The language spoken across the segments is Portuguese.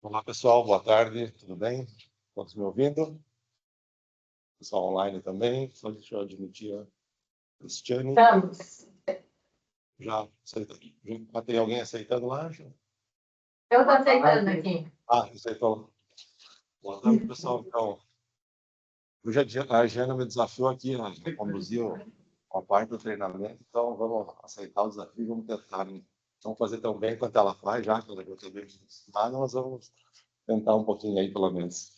Olá, pessoal, boa tarde, tudo bem? Todos me ouvindo? Pessoal online também, só deixa eu admitir a Cristiane. Estamos. Já aceita, já tem alguém aceitando lá? Eu estou aceitando aqui. Aceitou. Boa tarde, pessoal. Então, hoje a Jana me desafiou aqui a conduzir uma parte do treinamento, então vamos aceitar o desafio, vamos tentar, né? Não fazer tão bem quanto ela faz, já que ela já está bem acostumada, mas vamos tentar um pouquinho aí, pelo menos.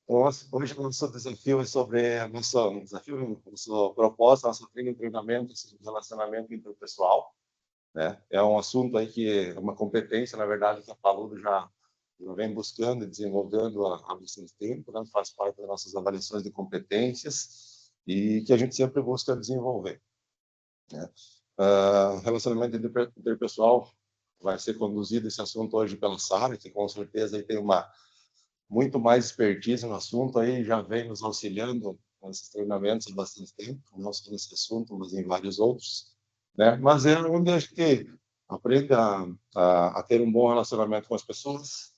Hoje o nosso desafio é sobre a nossa desafio, nossa proposta, nossa treinamento sobre relacionamento interpessoal, né? É um assunto aí que é uma competência, na verdade, que a Paludo já vem buscando e desenvolvendo há bastante tempo, né? Faz parte das nossas avaliações de competências e que a gente sempre busca desenvolver, né? Relacionamento interpessoal vai ser conduzido esse assunto hoje pela Sara, que com certeza aí tem uma muito mais expertise no assunto, aí já vem nos auxiliando nesses treinamentos há bastante tempo, não só nesse assunto, mas em vários outros, né? Mas é onde acho que aprende a ter um bom relacionamento com as pessoas,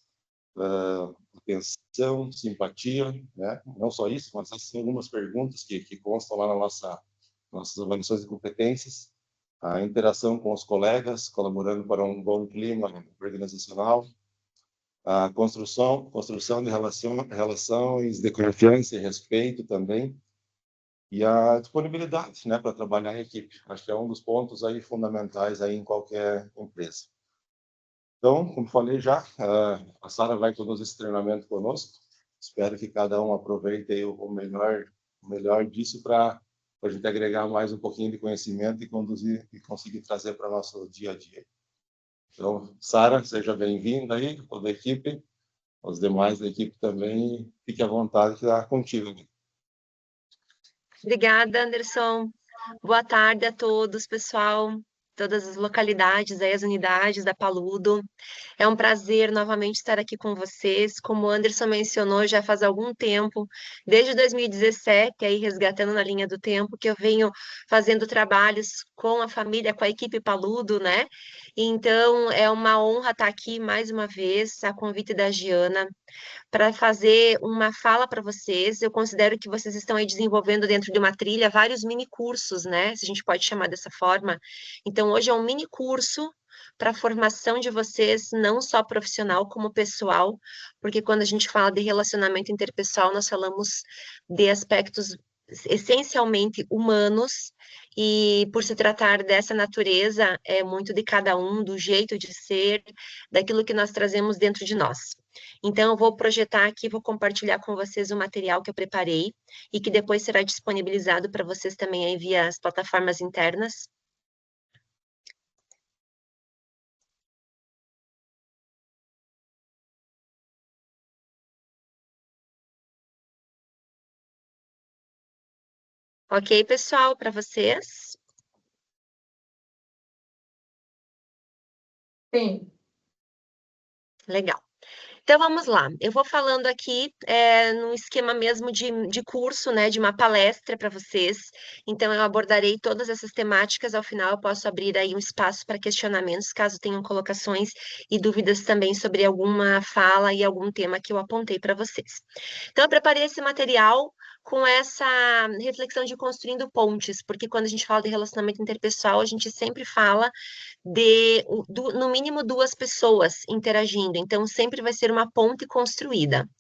atenção, simpatia, né? Não só isso, mas essas são algumas perguntas que constam lá na nossas avaliações de competências, a interação com os colegas, colaborando para um bom clima organizacional, a construção de relações de confiança e respeito também, e a disponibilidade, né, para trabalhar em equipe. Acho que é um dos pontos aí fundamentais aí em qualquer empresa. Então, como falei já, a Sara vai conduzir esse treinamento conosco. Espero que cada um aproveite aí o melhor disso para a gente agregar mais um pouquinho de conhecimento e conduzir e conseguir trazer para o nosso dia a dia. Então, Sara, seja bem-vinda aí, toda a equipe. Os demais da equipe também, fique à vontade que está contigo. Obrigada, Anderson. Boa tarde a todos, pessoal, todas as localidades, aí, as unidades da Paludo. É um prazer novamente estar aqui com vocês. Como o Anderson mencionou, já faz algum tempo, desde 2017, aí resgatando na linha do tempo, que eu venho fazendo trabalhos com a família, com a equipe Paludo, né? Então, é uma honra estar aqui mais uma vez, a convite da Giana, para fazer uma fala para vocês. Eu considero que vocês estão aí desenvolvendo dentro de uma trilha vários mini cursos, né? Se a gente pode chamar dessa forma. Então, hoje é um mini curso para a formação de vocês, não só profissional, como pessoal, porque quando a gente fala de relacionamento interpessoal, nós falamos de aspectos essencialmente humanos, e por se tratar dessa natureza, é muito de cada um, do jeito de ser, daquilo que nós trazemos dentro de nós. Então, eu vou projetar aqui, vou compartilhar com vocês o material que eu preparei e que depois será disponibilizado para vocês também aí via as plataformas internas. Ok, pessoal, para vocês? Sim. Legal. Então, vamos lá. Eu vou falando aqui num esquema mesmo de curso, né, de uma palestra para vocês. Então, eu abordarei todas essas temáticas. Ao final, eu posso abrir aí um espaço para questionamentos, caso tenham colocações e dúvidas também sobre alguma fala e algum tema que eu apontei para vocês. Então, eu preparei esse material com essa reflexão de construindo pontes, porque quando a gente fala de relacionamento interpessoal, a gente sempre fala no mínimo duas pessoas interagindo, então sempre vai ser uma ponte construída.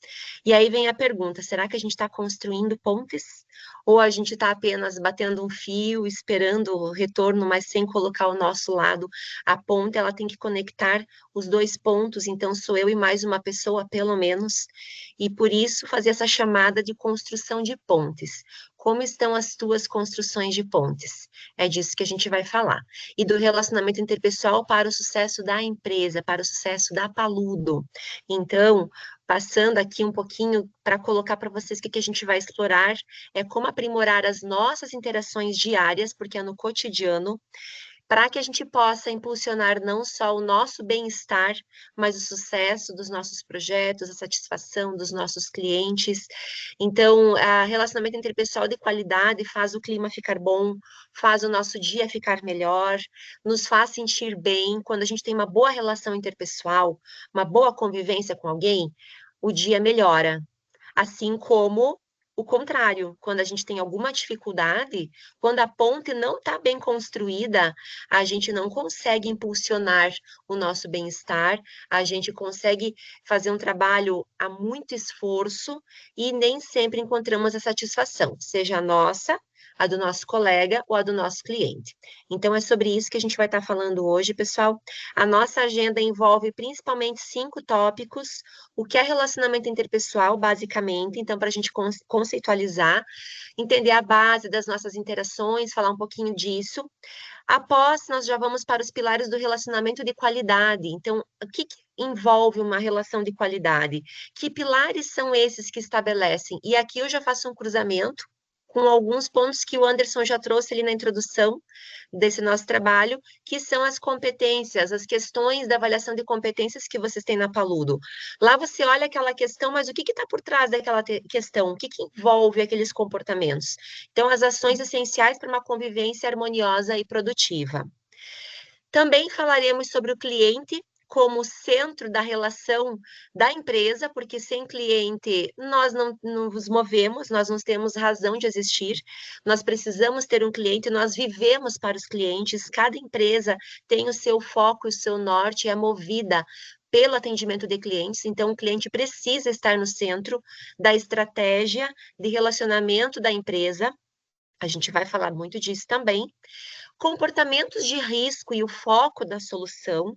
E aí vem a pergunta: será que a gente está construindo pontes? Ou a gente está apenas batendo um fio, esperando o retorno, mas sem colocar o nosso lado? A ponte, ela tem que conectar os dois pontos, então sou eu e mais uma pessoa, pelo menos, e por isso fazer essa chamada de construção de pontes. Como estão as tuas construções de pontes? É disso que a gente vai falar. E do relacionamento interpessoal para o sucesso da empresa, para o sucesso da Paludo. Então, passando aqui um pouquinho para colocar para vocês o que a gente vai explorar, é como aprimorar as nossas interações diárias, porque é no cotidiano, para que a gente possa impulsionar não só o nosso bem-estar, mas o sucesso dos nossos projetos, a satisfação dos nossos clientes. Então, a relacionamento interpessoal de qualidade faz o clima ficar bom, faz o nosso dia ficar melhor, nos faz sentir bem. Quando a gente tem uma boa relação interpessoal, uma boa convivência com alguém, o dia melhora. Assim como o contrário, quando a gente tem alguma dificuldade, quando a ponte não está bem construída, a gente não consegue impulsionar o nosso bem-estar, a gente consegue fazer um trabalho a muito esforço e nem sempre encontramos a satisfação, seja a nossa, a do nosso colega ou a do nosso cliente. Então, é sobre isso que a gente vai estar falando hoje, pessoal. A nossa agenda envolve principalmente 5 tópicos: o que é relacionamento interpessoal, basicamente, então, para a gente conceitualizar, entender a base das nossas interações, falar um pouquinho disso. Após, nós já vamos para os pilares do relacionamento de qualidade. Então, o que envolve uma relação de qualidade? Que pilares são esses que estabelecem? E aqui eu já faço um cruzamento com alguns pontos que o Anderson já trouxe ali na introdução desse nosso trabalho, que são as competências, as questões da avaliação de competências que vocês têm na Paludo. Lá você olha aquela questão, mas o que está por trás daquela questão? O que envolve aqueles comportamentos? Então, as ações essenciais para uma convivência harmoniosa e produtiva. Também falaremos sobre o cliente como centro da relação da empresa, porque sem cliente nós não nos movemos, nós não temos razão de existir, nós precisamos ter um cliente, nós vivemos para os clientes, cada empresa tem o seu foco, o seu norte, é movida pelo atendimento de clientes, então o cliente precisa estar no centro da estratégia de relacionamento da empresa. A gente vai falar muito disso também. Comportamentos de risco e o foco da solução.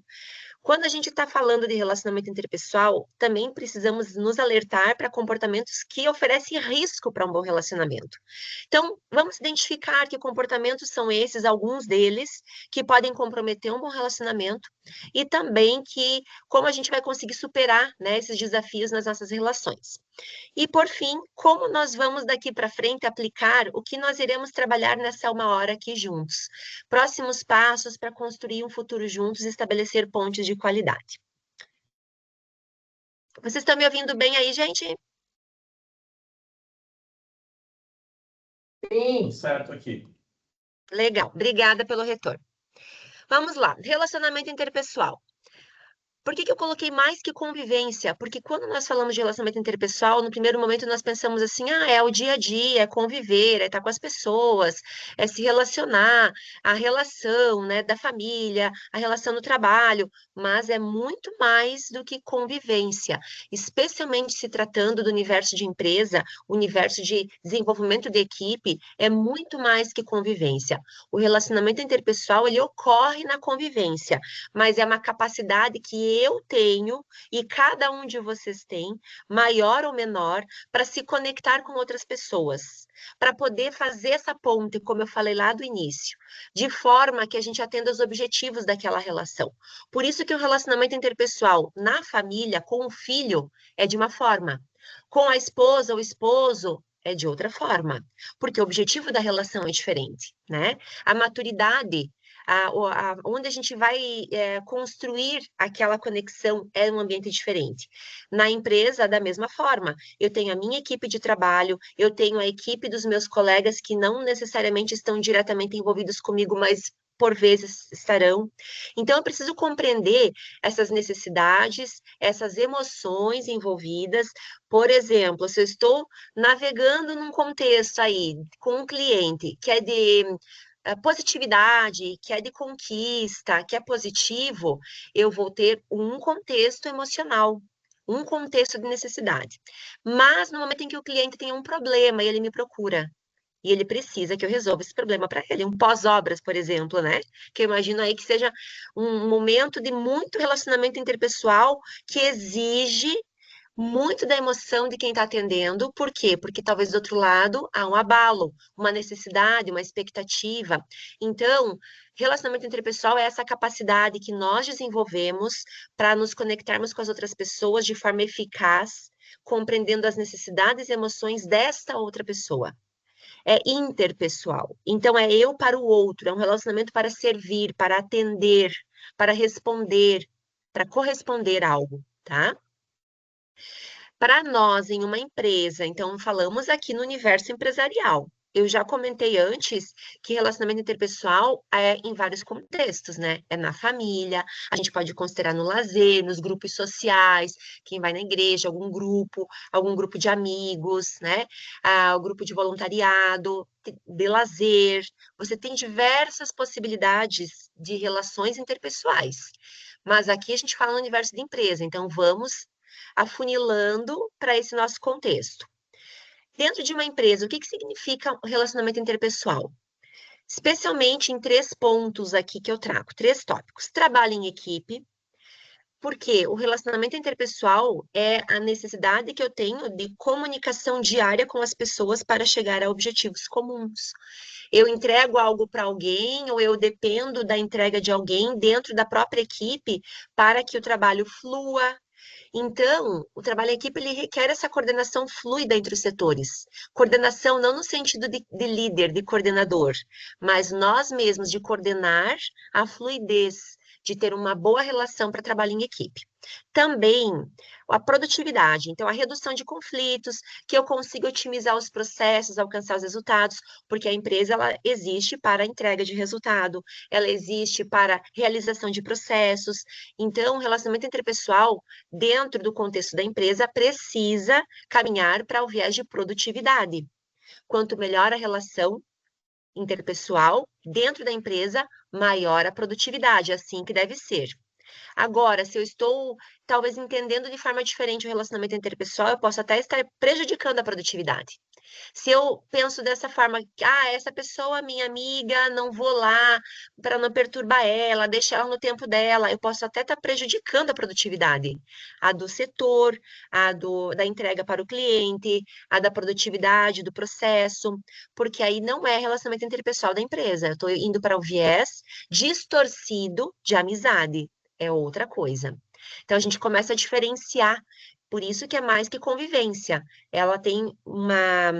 Quando a gente está falando de relacionamento interpessoal, também precisamos nos alertar para comportamentos que oferecem risco para um bom relacionamento. Então, vamos identificar que comportamentos são esses, alguns deles, que podem comprometer um bom relacionamento, e também como a gente vai conseguir superar, né, esses desafios nas nossas relações. E, por fim, como nós vamos daqui para frente aplicar o que nós iremos trabalhar nessa 1 hora aqui juntos. Próximos passos para construir um futuro juntos e estabelecer pontes de qualidade. Vocês estão me ouvindo bem aí, gente? Sim. Tudo certo aqui. Legal, obrigada pelo retorno. Vamos lá, relacionamento interpessoal. Por que eu coloquei mais que convivência? Porque quando nós falamos de relacionamento interpessoal, no primeiro momento nós pensamos assim, é o dia a dia, é conviver, é estar com as pessoas, é se relacionar, a relação, né, da família, a relação no trabalho, mas é muito mais do que convivência, especialmente se tratando do universo de empresa, universo de desenvolvimento de equipe, é muito mais que convivência. O relacionamento interpessoal, ele ocorre na convivência, mas é uma capacidade que eu tenho e cada um de vocês tem, maior ou menor, para se conectar com outras pessoas, para poder fazer essa ponte, como eu falei lá do início, de forma que a gente atenda os objetivos daquela relação. Por isso que o relacionamento interpessoal na família, com o filho, é de uma forma, com a esposa ou esposo, é de outra forma, porque o objetivo da relação é diferente, né? A maturidade, onde a gente vai construir aquela conexão é um ambiente diferente. Na empresa, da mesma forma, eu tenho a minha equipe de trabalho, eu tenho a equipe dos meus colegas que não necessariamente estão diretamente envolvidos comigo, mas por vezes estarão. Então, eu preciso compreender essas necessidades, essas emoções envolvidas. Por exemplo, se eu estou navegando num contexto aí com um cliente que é de positividade, que é de conquista, que é positivo, eu vou ter um contexto emocional, um contexto de necessidade. Mas no momento em que o cliente tem um problema e ele me procura, e ele precisa que eu resolva esse problema para ele, um pós-obras, por exemplo, né? Que eu imagino aí que seja um momento de muito relacionamento interpessoal que exige muito da emoção de quem está atendendo. Por quê? Porque talvez do outro lado há um abalo, uma necessidade, uma expectativa. Então, relacionamento interpessoal é essa capacidade que nós desenvolvemos para nos conectarmos com as outras pessoas de forma eficaz, compreendendo as necessidades e emoções desta outra pessoa. é interpessoal. Então, é eu para o outro, é um relacionamento para servir, para atender, para responder, para corresponder a algo, tá? Para nós, em uma empresa, então falamos aqui no universo empresarial. Eu já comentei antes que relacionamento interpessoal é em vários contextos, né? É na família, a gente pode considerar no lazer, nos grupos sociais, quem vai na igreja, algum grupo de amigos, né? O grupo de voluntariado, de lazer. Você tem diversas possibilidades de relações interpessoais. Mas aqui a gente fala no universo de empresa, então vamos afunilando para esse nosso contexto. Dentro de uma empresa, o que significa o relacionamento interpessoal? Especialmente em 3 pontos aqui que eu trago, 3 tópicos. Trabalho em equipe, porque o relacionamento interpessoal é a necessidade que eu tenho de comunicação diária com as pessoas para chegar a objetivos comuns. Eu entrego algo para alguém ou eu dependo da entrega de alguém dentro da própria equipe para que o trabalho flua. Então, o trabalho em equipe ele requer essa coordenação fluida entre os setores. Coordenação não no sentido de líder, de coordenador, mas nós mesmos de coordenar a fluidez, de ter uma boa relação para trabalho em equipe. Também a produtividade, então a redução de conflitos, que eu consiga otimizar os processos, alcançar os resultados, porque a empresa ela existe para a entrega de resultado, ela existe para realização de processos. Então, o relacionamento interpessoal dentro do contexto da empresa, precisa caminhar para o viés de produtividade. Quanto melhor a relação interpessoal dentro da empresa, maior a produtividade, assim que deve ser. Agora, se eu estou talvez entendendo de forma diferente o relacionamento interpessoal, eu posso até estar prejudicando a produtividade. Se eu penso dessa forma, essa pessoa, minha amiga, não vou lá para não perturbar ela, deixar ela no tempo dela, eu posso até estar prejudicando a produtividade, a do setor, da entrega para o cliente, a da produtividade do processo, porque aí não é relacionamento interpessoal da empresa, eu estou indo para o viés distorcido de amizade, é outra coisa. Então a gente começa a diferenciar, por isso que é mais que convivência, ela tem uma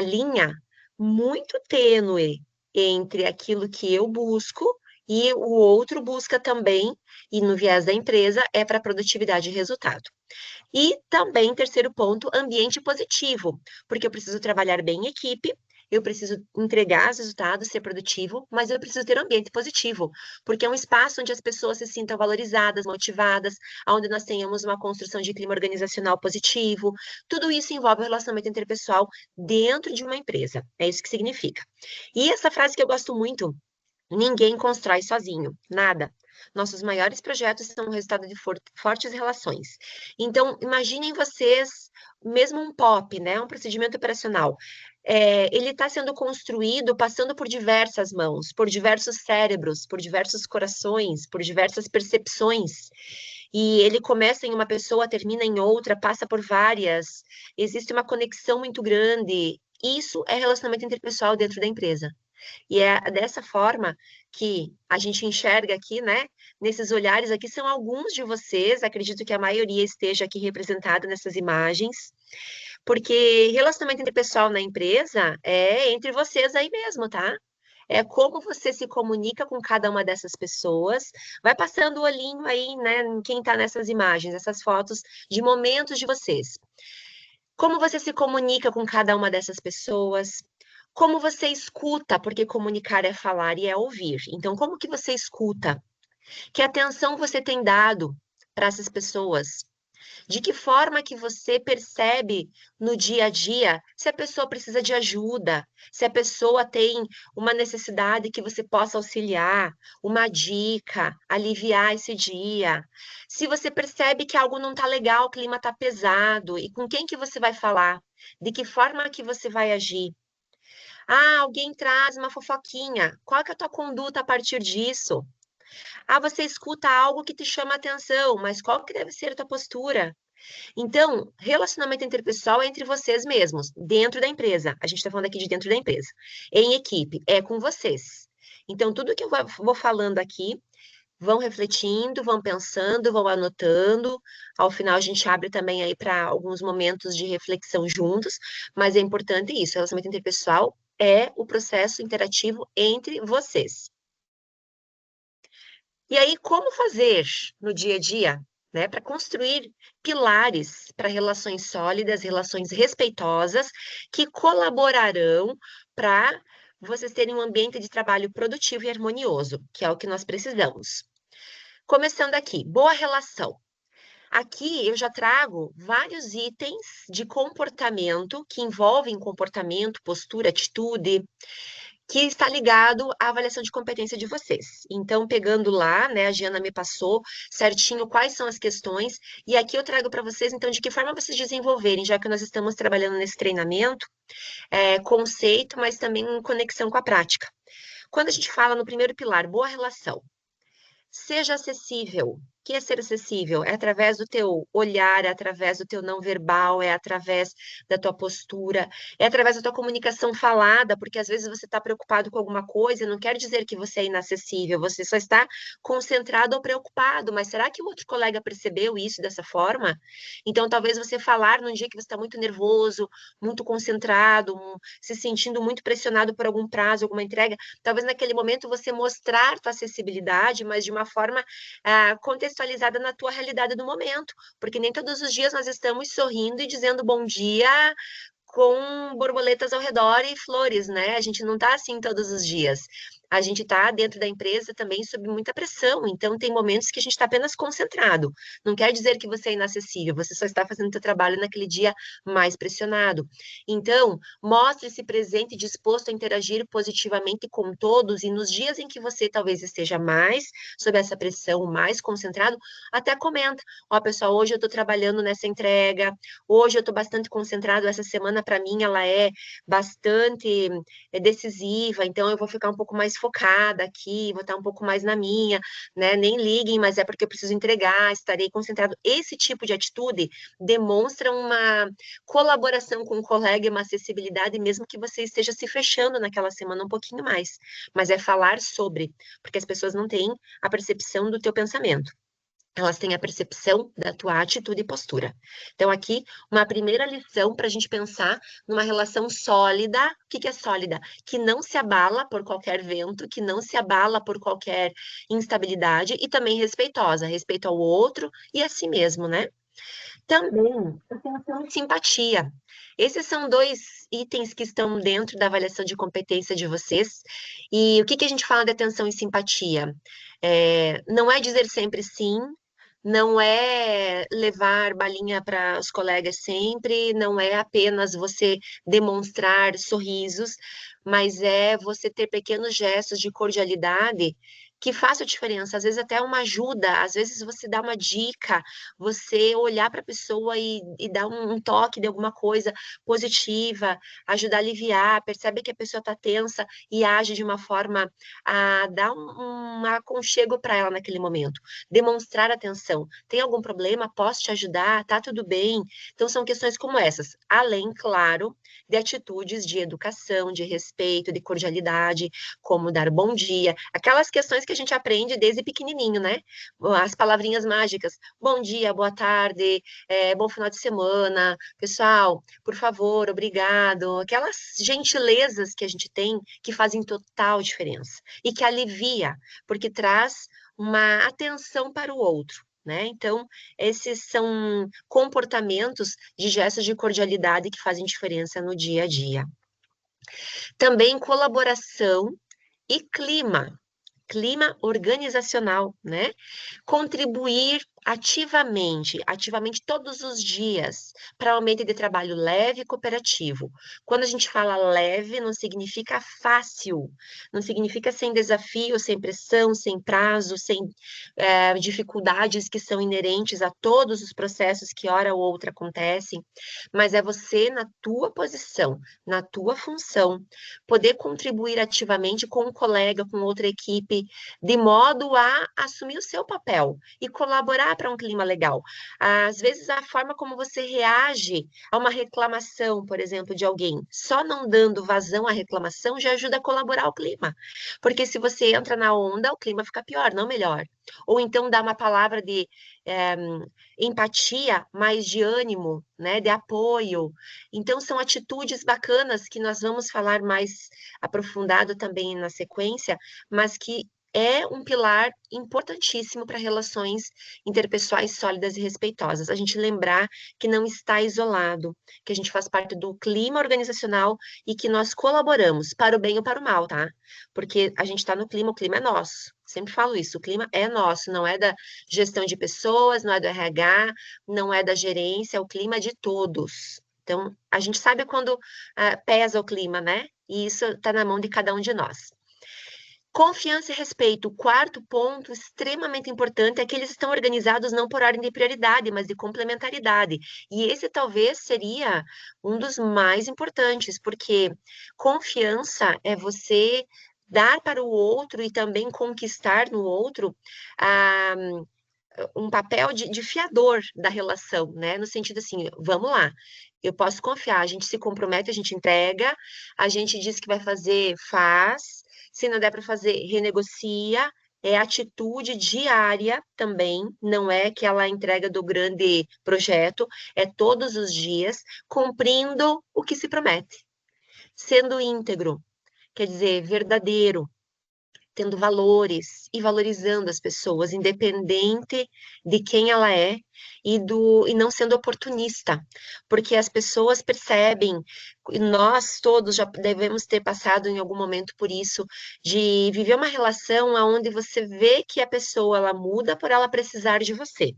linha muito tênue entre aquilo que eu busco e o outro busca também, e no viés da empresa é para produtividade e resultado. E também, terceiro ponto, ambiente positivo, porque eu preciso trabalhar bem em equipe, eu preciso entregar os resultados, ser produtivo, mas eu preciso ter um ambiente positivo, porque é um espaço onde as pessoas se sintam valorizadas, motivadas, onde nós tenhamos uma construção de clima organizacional positivo. Tudo isso envolve o relacionamento interpessoal dentro de uma empresa. É isso que significa. E essa frase que eu gosto muito: ninguém constrói sozinho, nada. Nossos maiores projetos são o resultado de fortes relações. Então, imaginem vocês, mesmo um POP, né, um procedimento operacional, ele está sendo construído passando por diversas mãos, por diversos cérebros, por diversos corações, por diversas percepções. E ele começa em uma pessoa, termina em outra, passa por várias. Existe uma conexão muito grande. Isso é relacionamento interpessoal dentro da empresa. E é dessa forma que a gente enxerga aqui, né? Nesses olhares aqui, são alguns de vocês, acredito que a maioria esteja aqui representada nessas imagens, porque relacionamento interpessoal na empresa é entre vocês aí mesmo, tá? É como você se comunica com cada uma dessas pessoas. Vai passando o olhinho aí, né, em quem tá nessas imagens, essas fotos de momentos de vocês. Como você se comunica com cada uma dessas pessoas? Como você escuta, porque comunicar é falar e é ouvir. Então, como que você escuta? Que atenção você tem dado para essas pessoas? De que forma que você percebe no dia a dia se a pessoa precisa de ajuda, se a pessoa tem uma necessidade que você possa auxiliar, uma dica, aliviar esse dia. Se você percebe que algo não está legal, o clima está pesado, e com quem que você vai falar? De que forma que você vai agir? Alguém traz uma fofoquinha. Qual que é a tua conduta a partir disso? Você escuta algo que te chama atenção, mas qual que deve ser a tua postura? Então, relacionamento interpessoal é entre vocês mesmos, dentro da empresa. A gente está falando aqui de dentro da empresa. Em equipe, é com vocês. Então, tudo que eu vou falando aqui Vão refletindo, vão pensando, vão anotando. Ao final, a gente abre também aí para alguns momentos de reflexão juntos, mas é importante isso, o relacionamento interpessoal é o processo interativo entre vocês. E aí, como fazer no dia a dia, né, para construir pilares para relações sólidas, relações respeitosas, que colaborarão para vocês terem um ambiente de trabalho produtivo e harmonioso, que é o que nós precisamos. Começando aqui, boa relação. Aqui eu já trago vários itens de comportamento que envolvem comportamento, postura, atitude, que está ligado à avaliação de competência de vocês. Então, pegando lá, né, a Giana me passou certinho quais são as questões, e aqui eu trago para vocês, então, de que forma vocês desenvolverem, já que nós estamos trabalhando nesse treinamento, conceito, mas também em conexão com a prática. Quando a gente fala no primeiro pilar, boa relação, seja acessível. O que é ser acessível? É através do teu olhar, é através do teu não verbal, é através da tua postura, é através da tua comunicação falada, porque às vezes você está preocupado com alguma coisa e não quer dizer que você é inacessível, você só está concentrado ou preocupado, mas será que o outro colega percebeu isso dessa forma? Então, talvez você falar num dia que você está muito nervoso, muito concentrado, se sentindo muito pressionado por algum prazo, alguma entrega, talvez naquele momento você mostrar tua acessibilidade, mas de uma forma contextualizada na tua realidade do momento, porque nem todos os dias nós estamos sorrindo e dizendo bom dia com borboletas ao redor e flores, né? A gente não tá assim todos os dias. A gente está dentro da empresa também sob muita pressão, então tem momentos que a gente está apenas concentrado. Não quer dizer que você é inacessível, você só está fazendo o seu trabalho naquele dia mais pressionado. Então, mostre-se presente e disposto a interagir positivamente com todos, e nos dias em que você talvez esteja mais sob essa pressão, mais concentrado, até comenta: ó, pessoal, hoje eu estou trabalhando nessa entrega, hoje eu estou bastante concentrado, essa semana para mim ela é bastante decisiva, então eu vou ficar um pouco mais focada aqui, vou estar um pouco mais na minha, né? Nem liguem, mas é porque eu preciso entregar, estarei concentrado. Esse tipo de atitude demonstra uma colaboração com o colega e uma acessibilidade, mesmo que você esteja se fechando naquela semana um pouquinho mais. Mas é falar sobre, porque as pessoas não têm a percepção do teu pensamento. Elas têm a percepção da tua atitude e postura. Então, aqui, uma primeira lição para a gente pensar numa relação sólida. O que é sólida? Que não se abala por qualquer vento, que não se abala por qualquer instabilidade, e também respeitosa, respeito ao outro e a si mesmo, né? Também, atenção e simpatia. Esses são dois itens que estão dentro da avaliação de competência de vocês. E o que a gente fala de atenção e simpatia? Não é dizer sempre sim, não é levar balinha para os colegas sempre, não é apenas você demonstrar sorrisos, mas é você ter pequenos gestos de cordialidade que façam diferença. Às vezes até uma ajuda, às vezes você dá uma dica, você olhar para a pessoa e dar um toque de alguma coisa positiva, ajudar a aliviar, percebe que a pessoa está tensa e age de uma forma a dar um aconchego para ela naquele momento. Demonstrar atenção. Tem algum problema? Posso te ajudar? Tá tudo bem? Então, são questões como essas. Além, claro, de atitudes de educação, de respeito, de cordialidade, como dar bom dia. Aquelas questões que a gente aprende desde pequenininho, né? As palavrinhas mágicas. Bom dia, boa tarde, bom final de semana. Pessoal, por favor, obrigado. Aquelas gentilezas que a gente tem que fazem total diferença e que alivia, porque traz uma atenção para o outro, né? Então, esses são comportamentos de gestos de cordialidade que fazem diferença no dia a dia. Também colaboração e clima organizacional, né? Contribuir ativamente todos os dias para um ambiente de trabalho leve e cooperativo. Quando a gente fala leve, não significa fácil, não significa sem desafio, sem pressão, sem prazo, sem dificuldades que são inerentes a todos os processos que hora ou outra acontecem, mas é você na tua posição, na tua função, poder contribuir ativamente com um colega, com outra equipe, de modo a assumir o seu papel e colaborar contribuirá para um clima legal. Às vezes, a forma como você reage a uma reclamação, por exemplo, de alguém, só não dando vazão à reclamação já ajuda a colaborar o clima. Porque se você entra na onda, o clima fica pior, não melhor. Ou então dá uma palavra de empatia, mais de ânimo, né, de apoio. Então, são atitudes bacanas que nós vamos falar mais aprofundado também na sequência, mas que é um pilar importantíssimo para relações interpessoais sólidas e respeitosas. A gente lembrar que não está isolado, que a gente faz parte do clima organizacional e que nós colaboramos para o bem ou para o mal, tá? Porque a gente está no clima, o clima é nosso. Sempre falo isso, o clima é nosso, não é da gestão de pessoas, não é do RH, não é da gerência, é o clima de todos. Então, a gente sabe quando pesa o clima, né? E isso está na mão de cada um de nós. Confiança e respeito. O quarto ponto extremamente importante é que eles estão organizados não por ordem de prioridade, mas de complementaridade. E esse talvez seria um dos mais importantes, porque confiança é você dar para o outro e também conquistar no outro ah, um papel de fiador da relação, né? No sentido assim, vamos lá, eu posso confiar, a gente se compromete, a gente entrega, a gente diz que vai fazer, faz, se não der para fazer, renegocia, é atitude diária também, não é aquela entrega do grande projeto, é todos os dias, cumprindo o que se promete, sendo íntegro, quer dizer, verdadeiro, tendo valores e valorizando as pessoas, independente de quem ela é e não sendo oportunista, porque as pessoas percebem, e nós todos já devemos ter passado em algum momento por isso, de viver uma relação onde você vê que a pessoa ela muda por ela precisar de você.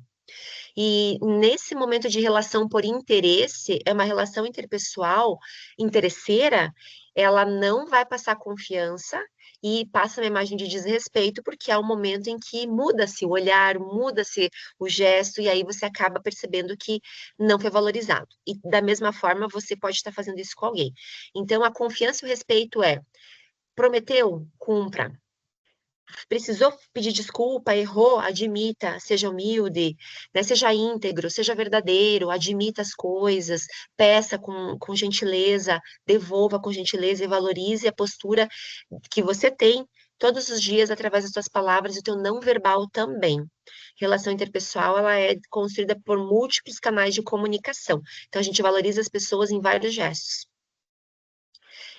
E nesse momento de relação por interesse, é uma relação interpessoal, interesseira, ela não vai passar confiança e passa uma imagem de desrespeito, porque é o momento em que muda-se o olhar, muda-se o gesto, e aí você acaba percebendo que não foi valorizado. E da mesma forma, você pode estar fazendo isso com alguém. Então, a confiança e o respeito é: prometeu, cumpra. Precisou pedir desculpa, errou, admita, seja humilde, né? Seja íntegro, seja verdadeiro, admita as coisas, peça com gentileza, devolva com gentileza e valorize a postura que você tem todos os dias através das suas palavras e o teu não verbal também. Relação interpessoal, ela é construída por múltiplos canais de comunicação. Então, a gente valoriza as pessoas em vários gestos.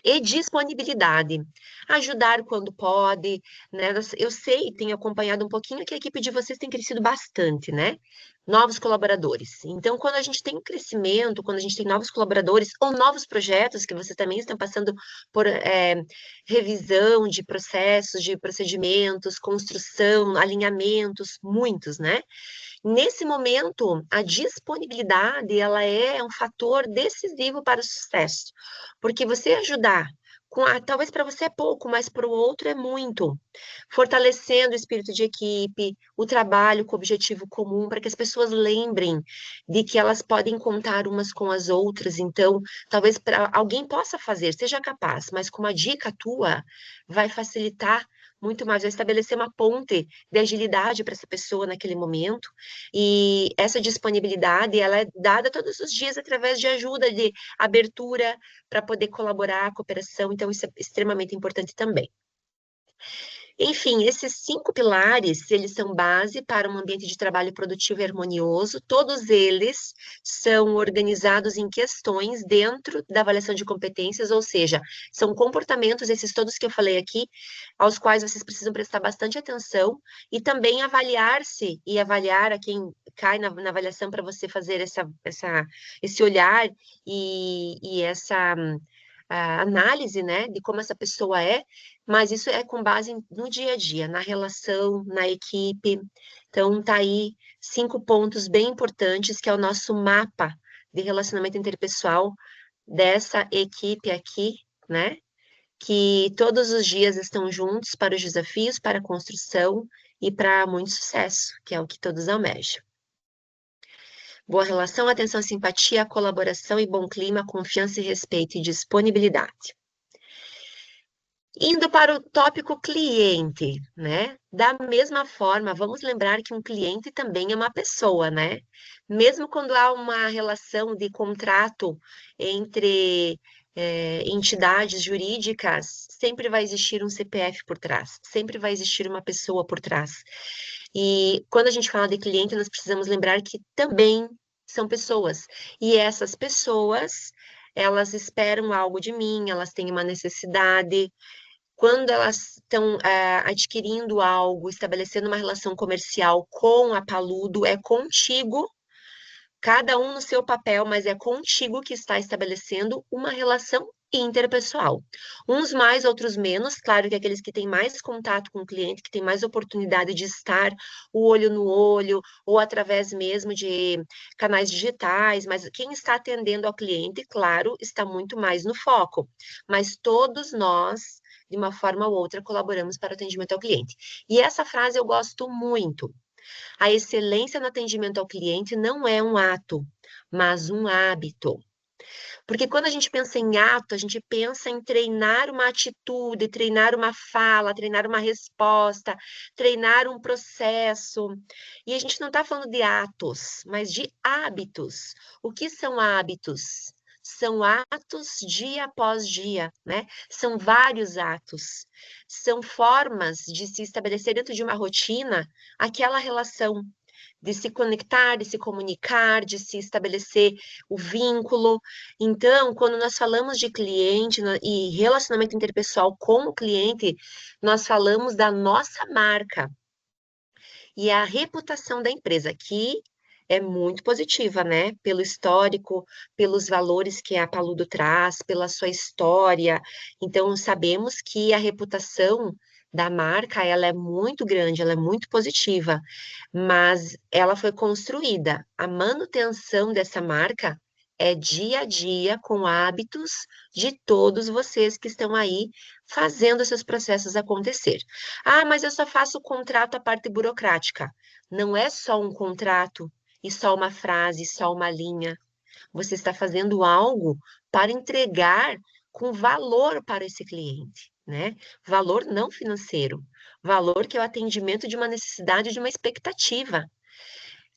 E disponibilidade, ajudar quando pode, né? Eu sei, tenho acompanhado um pouquinho que a equipe de vocês tem crescido bastante, né? Novos colaboradores. Então, quando a gente tem um crescimento, quando a gente tem novos colaboradores ou novos projetos que vocês também estão passando por revisão de processos, de procedimentos, construção, alinhamentos, muitos, né? Nesse momento, a disponibilidade, ela é um fator decisivo para o sucesso, porque você ajudar, talvez para você é pouco, mas para o outro é muito, fortalecendo o espírito de equipe, o trabalho com o objetivo comum, para que as pessoas lembrem de que elas podem contar umas com as outras, então, talvez alguém possa fazer, seja capaz, mas com uma dica tua, vai facilitar muito mais, vai estabelecer uma ponte de agilidade para essa pessoa naquele momento, e essa disponibilidade, ela é dada todos os dias através de ajuda, de abertura para poder colaborar, cooperação, então isso é extremamente importante também. Enfim, esses 5 pilares, eles são base para um ambiente de trabalho produtivo e harmonioso. Todos eles são organizados em questões dentro da avaliação de competências, ou seja, são comportamentos, esses todos que eu falei aqui, aos quais vocês precisam prestar bastante atenção e também avaliar-se e avaliar a quem cai na avaliação para você fazer esse olhar e essa análise, né, de como essa pessoa é, mas isso é com base no dia a dia, na relação, na equipe. Então, tá aí 5 pontos bem importantes, que é o nosso mapa de relacionamento interpessoal dessa equipe aqui, né, que todos os dias estão juntos para os desafios, para a construção e para muito sucesso, que é o que todos almejam. Boa relação, atenção, simpatia, colaboração e bom clima, confiança e respeito e disponibilidade. Indo para o tópico cliente, né? Da mesma forma, vamos lembrar que um cliente também é uma pessoa, né? Mesmo quando há uma relação de contrato entre entidades jurídicas, sempre vai existir um CPF por trás, sempre vai existir uma pessoa por trás. E quando a gente fala de cliente, nós precisamos lembrar que também são pessoas. E essas pessoas, elas esperam algo de mim, elas têm uma necessidade, quando elas estão adquirindo algo, estabelecendo uma relação comercial com a Paludo, é contigo, cada um no seu papel, mas é contigo que está estabelecendo uma relação interpessoal. Uns mais, outros menos. Claro que aqueles que têm mais contato com o cliente, que têm mais oportunidade de estar o olho no olho, ou através mesmo de canais digitais, mas quem está atendendo ao cliente, claro, está muito mais no foco. Mas todos nós, de uma forma ou outra, colaboramos para o atendimento ao cliente. E essa frase eu gosto muito. A excelência no atendimento ao cliente não é um ato, mas um hábito. Porque quando a gente pensa em ato, a gente pensa em treinar uma atitude, treinar uma fala, treinar uma resposta, treinar um processo. E a gente não está falando de atos, mas de hábitos. O que são hábitos? São atos dia após dia, né? São vários atos. São formas de se estabelecer dentro de uma rotina aquela relação, de se conectar, de se comunicar, de se estabelecer o vínculo. Então, quando nós falamos de cliente e relacionamento interpessoal com o cliente, nós falamos da nossa marca e a reputação da empresa, que é muito positiva, né? Pelo histórico, pelos valores que a Paludo traz, pela sua história. Então, sabemos que a reputação da marca, ela é muito grande, ela é muito positiva, mas ela foi construída. A manutenção dessa marca é dia a dia com hábitos de todos vocês que estão aí fazendo seus processos acontecer. Ah, mas eu só faço o contrato, a parte burocrática. Não é só um contrato e só uma frase, só uma linha. Você está fazendo algo para entregar com valor para esse cliente, né? Valor não financeiro, valor que é o atendimento de uma necessidade, de uma expectativa.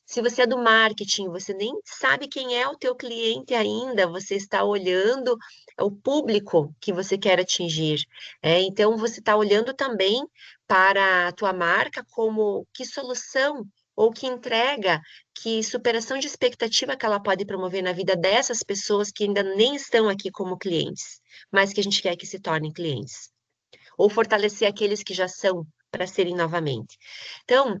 Se você é do marketing, você nem sabe quem é o teu cliente ainda, você está olhando o público que você quer atingir. Então, você está olhando também para a tua marca como que solução ou que entrega, que superação de expectativa que ela pode promover na vida dessas pessoas que ainda nem estão aqui como clientes, mas que a gente quer que se tornem clientes. Ou fortalecer aqueles que já são para serem novamente. Então,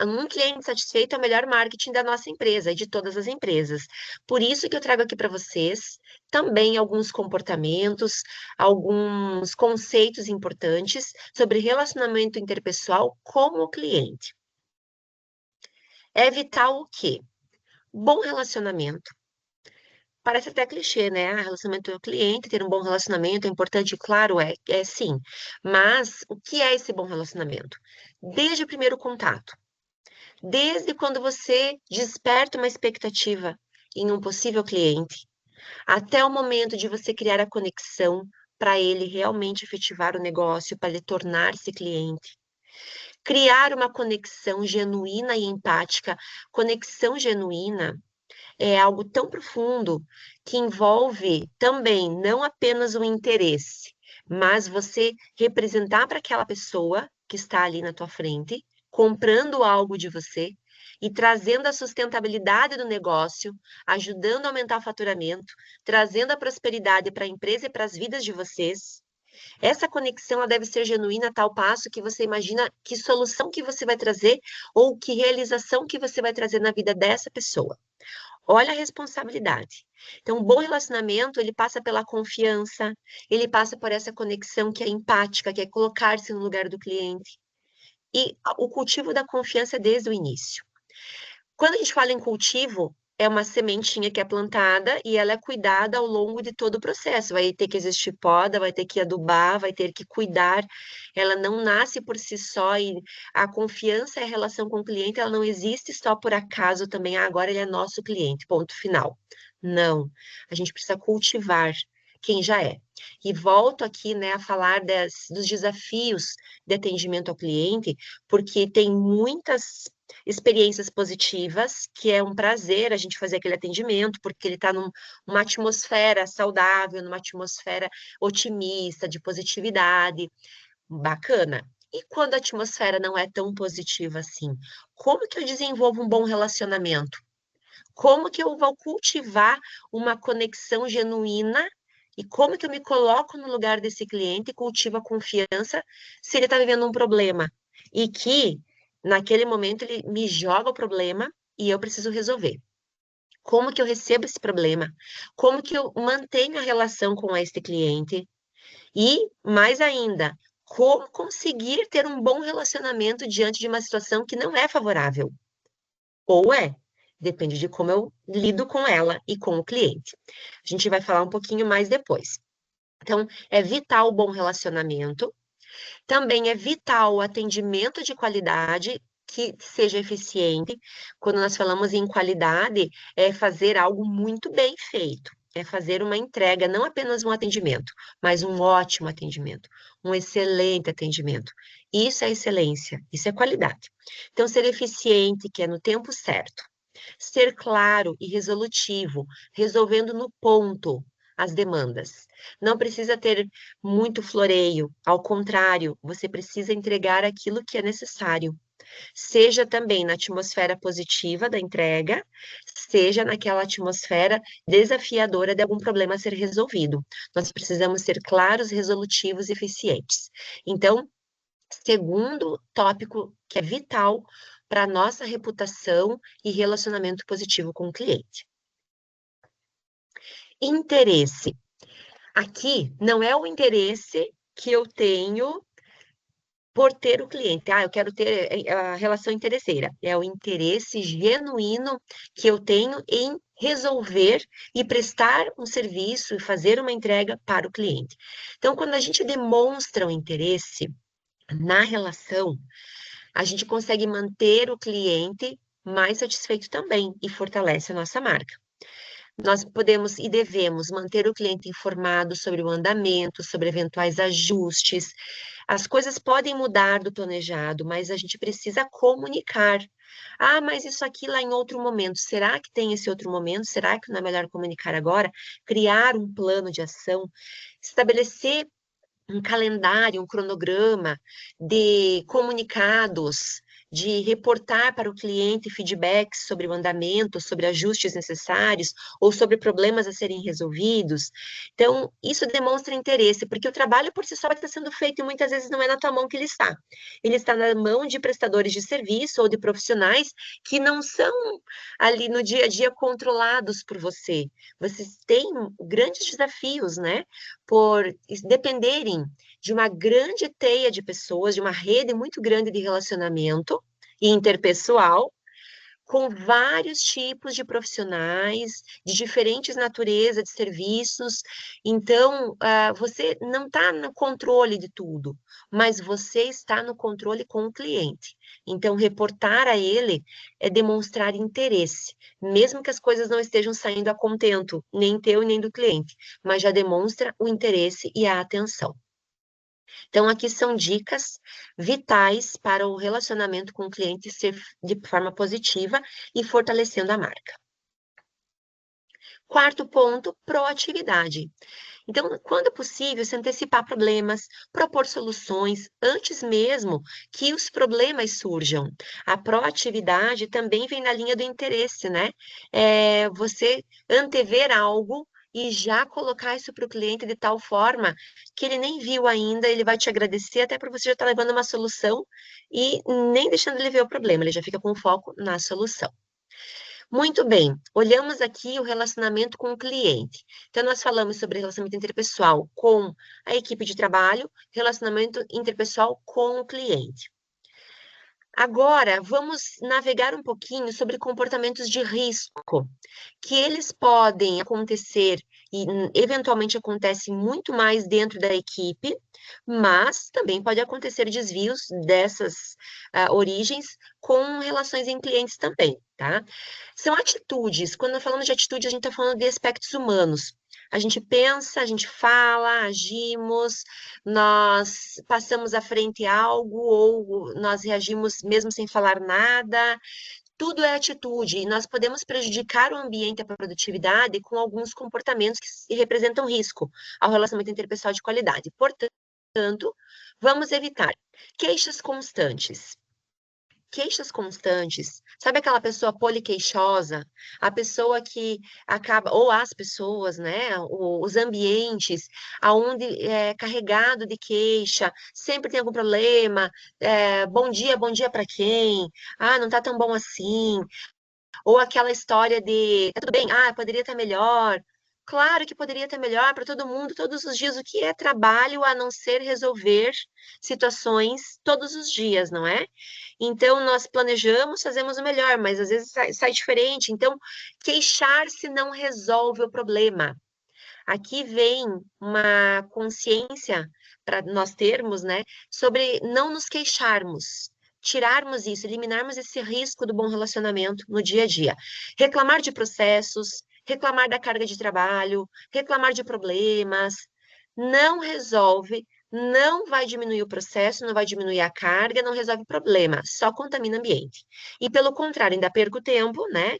um cliente satisfeito é o melhor marketing da nossa empresa e de todas as empresas. Por isso que eu trago aqui para vocês também alguns comportamentos, alguns conceitos importantes sobre relacionamento interpessoal com o cliente. É vital o quê? Bom relacionamento. Parece até clichê, né? Relacionamento com o cliente, ter um bom relacionamento é importante, claro, é sim. Mas o que é esse bom relacionamento? Desde o primeiro contato. Desde quando você desperta uma expectativa em um possível cliente, até o momento de você criar a conexão para ele realmente efetivar o negócio, para ele tornar-se cliente. Criar uma conexão genuína e empática. Conexão genuína é algo tão profundo que envolve também não apenas o interesse, mas você representar para aquela pessoa que está ali na tua frente, comprando algo de você e trazendo a sustentabilidade do negócio, ajudando a aumentar o faturamento, trazendo a prosperidade para a empresa e para as vidas de vocês. Essa conexão ela deve ser genuína a tal passo que você imagina que solução que você vai trazer ou que realização que você vai trazer na vida dessa pessoa. Olha a responsabilidade. Então, um bom relacionamento, ele passa pela confiança, ele passa por essa conexão que é empática, que é colocar-se no lugar do cliente. E o cultivo da confiança é desde o início. Quando a gente fala em cultivo, é uma sementinha que é plantada e ela é cuidada ao longo de todo o processo. Vai ter que existir poda, vai ter que adubar, vai ter que cuidar. Ela não nasce por si só e a confiança e a relação com o cliente, ela não existe só por acaso também. Ah, agora ele é nosso cliente, ponto final. Não. A gente precisa cultivar quem já é. E volto aqui, né, a falar dos desafios de atendimento ao cliente, porque tem muitas experiências positivas, que é um prazer a gente fazer aquele atendimento, porque ele está numa atmosfera saudável, numa atmosfera otimista, de positividade, bacana. E quando a atmosfera não é tão positiva assim, como que eu desenvolvo um bom relacionamento? Como que eu vou cultivar uma conexão genuína e como que eu me coloco no lugar desse cliente e cultivo a confiança se ele está vivendo um problema e que naquele momento ele me joga o problema e eu preciso resolver. Como que eu recebo esse problema? Como que eu mantenho a relação com este cliente? E, mais ainda, como conseguir ter um bom relacionamento diante de uma situação que não é favorável? Ou é? Depende de como eu lido com ela e com o cliente. A gente vai falar um pouquinho mais depois. Então, é vital o bom relacionamento. Também é vital o atendimento de qualidade que seja eficiente. Quando nós falamos em qualidade, é fazer algo muito bem feito. É fazer uma entrega, não apenas um atendimento, mas um ótimo atendimento, um excelente atendimento. Isso é excelência, isso é qualidade. Então, ser eficiente, que é no tempo certo. Ser claro e resolutivo, resolvendo no ponto as demandas. Não precisa ter muito floreio, ao contrário, você precisa entregar aquilo que é necessário. Seja também na atmosfera positiva da entrega, seja naquela atmosfera desafiadora de algum problema a ser resolvido. Nós precisamos ser claros, resolutivos e eficientes. Então, segundo tópico que é vital para a nossa reputação e relacionamento positivo com o cliente. Interesse. Aqui não é o interesse que eu tenho por ter o cliente. Ah, eu quero ter a relação interesseira. É o interesse genuíno que eu tenho em resolver e prestar um serviço e fazer uma entrega para o cliente. Então, quando a gente demonstra o interesse na relação, a gente consegue manter o cliente mais satisfeito também e fortalece a nossa marca. Nós podemos e devemos manter o cliente informado sobre o andamento, sobre eventuais ajustes. As coisas podem mudar do planejado, mas a gente precisa comunicar. Ah, mas isso aqui lá em outro momento. Será que tem esse outro momento? Será que não é melhor comunicar agora? Criar um plano de ação, estabelecer um calendário, um cronograma de comunicados, de reportar para o cliente feedbacks sobre o andamento, sobre ajustes necessários ou sobre problemas a serem resolvidos. Então, isso demonstra interesse, porque o trabalho por si só está sendo feito e muitas vezes não é na tua mão que ele está. Ele está na mão de prestadores de serviço ou de profissionais que não são ali no dia a dia controlados por você. Vocês têm grandes desafios, né? Por dependerem de uma grande teia de pessoas, de uma rede muito grande de relacionamento interpessoal, com vários tipos de profissionais, de diferentes naturezas de serviços. Então, você não está no controle de tudo, mas você está no controle com o cliente. Então, reportar a ele é demonstrar interesse, mesmo que as coisas não estejam saindo a contento, nem teu e nem do cliente, mas já demonstra o interesse e a atenção. Então, aqui são dicas vitais para o relacionamento com o cliente ser de forma positiva e fortalecendo a marca. Quarto ponto, proatividade. Então, quando possível, se antecipar problemas, propor soluções antes mesmo que os problemas surjam. A proatividade também vem na linha do interesse, né? Você antever algo e já colocar isso para o cliente de tal forma que ele nem viu ainda, ele vai te agradecer até por você já estar levando uma solução e nem deixando ele ver o problema, ele já fica com foco na solução. Muito bem, olhamos aqui o relacionamento com o cliente. Então, nós falamos sobre relacionamento interpessoal com a equipe de trabalho, relacionamento interpessoal com o cliente. Agora, vamos navegar um pouquinho sobre comportamentos de risco, que eles podem acontecer e eventualmente acontecem muito mais dentro da equipe, mas também pode acontecer desvios dessas origens com relações em clientes também, tá? São atitudes, quando falamos de atitude, a gente está falando de aspectos humanos. A gente pensa, a gente fala, agimos, nós passamos à frente algo ou nós reagimos mesmo sem falar nada. Tudo é atitude e nós podemos prejudicar o ambiente e a produtividade com alguns comportamentos que representam risco ao relacionamento interpessoal de qualidade. Portanto, vamos evitar queixas constantes. Queixas constantes, sabe aquela pessoa poliqueixosa, a pessoa que acaba, ou as pessoas, né, os ambientes, aonde é carregado de queixa, sempre tem algum problema, bom dia para quem? Ah, não tá tão bom assim. Ou aquela história de, tá tudo bem, ah, poderia estar melhor. Claro que poderia estar melhor para todo mundo, todos os dias. O que é trabalho a não ser resolver situações todos os dias, não é? Então, nós planejamos, fazemos o melhor, mas às vezes sai diferente. Então, queixar-se não resolve o problema. Aqui vem uma consciência para nós termos, né, sobre não nos queixarmos, tirarmos isso, eliminarmos esse risco do bom relacionamento no dia a dia. Reclamar de processos, reclamar da carga de trabalho, reclamar de problemas, não resolve, não vai diminuir o processo, não vai diminuir a carga, não resolve o problema, só contamina o ambiente. E pelo contrário, ainda perco tempo, né?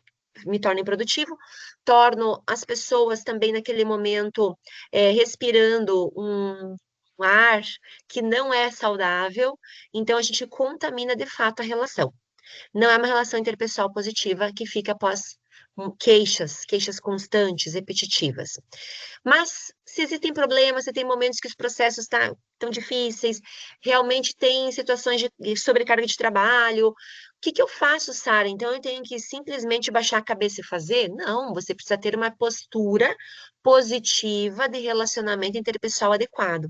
Me torno improdutivo, torno as pessoas também naquele momento respirando um ar que não é saudável, então a gente contamina de fato a relação. Não é uma relação interpessoal positiva que fica após queixas constantes, repetitivas. Mas se existem problemas, se tem momentos que os processos tão difíceis, realmente tem situações de sobrecarga de trabalho, o que que eu faço, Sara? Então eu tenho que simplesmente baixar a cabeça e fazer? Não, você precisa ter uma postura positiva de relacionamento interpessoal adequado.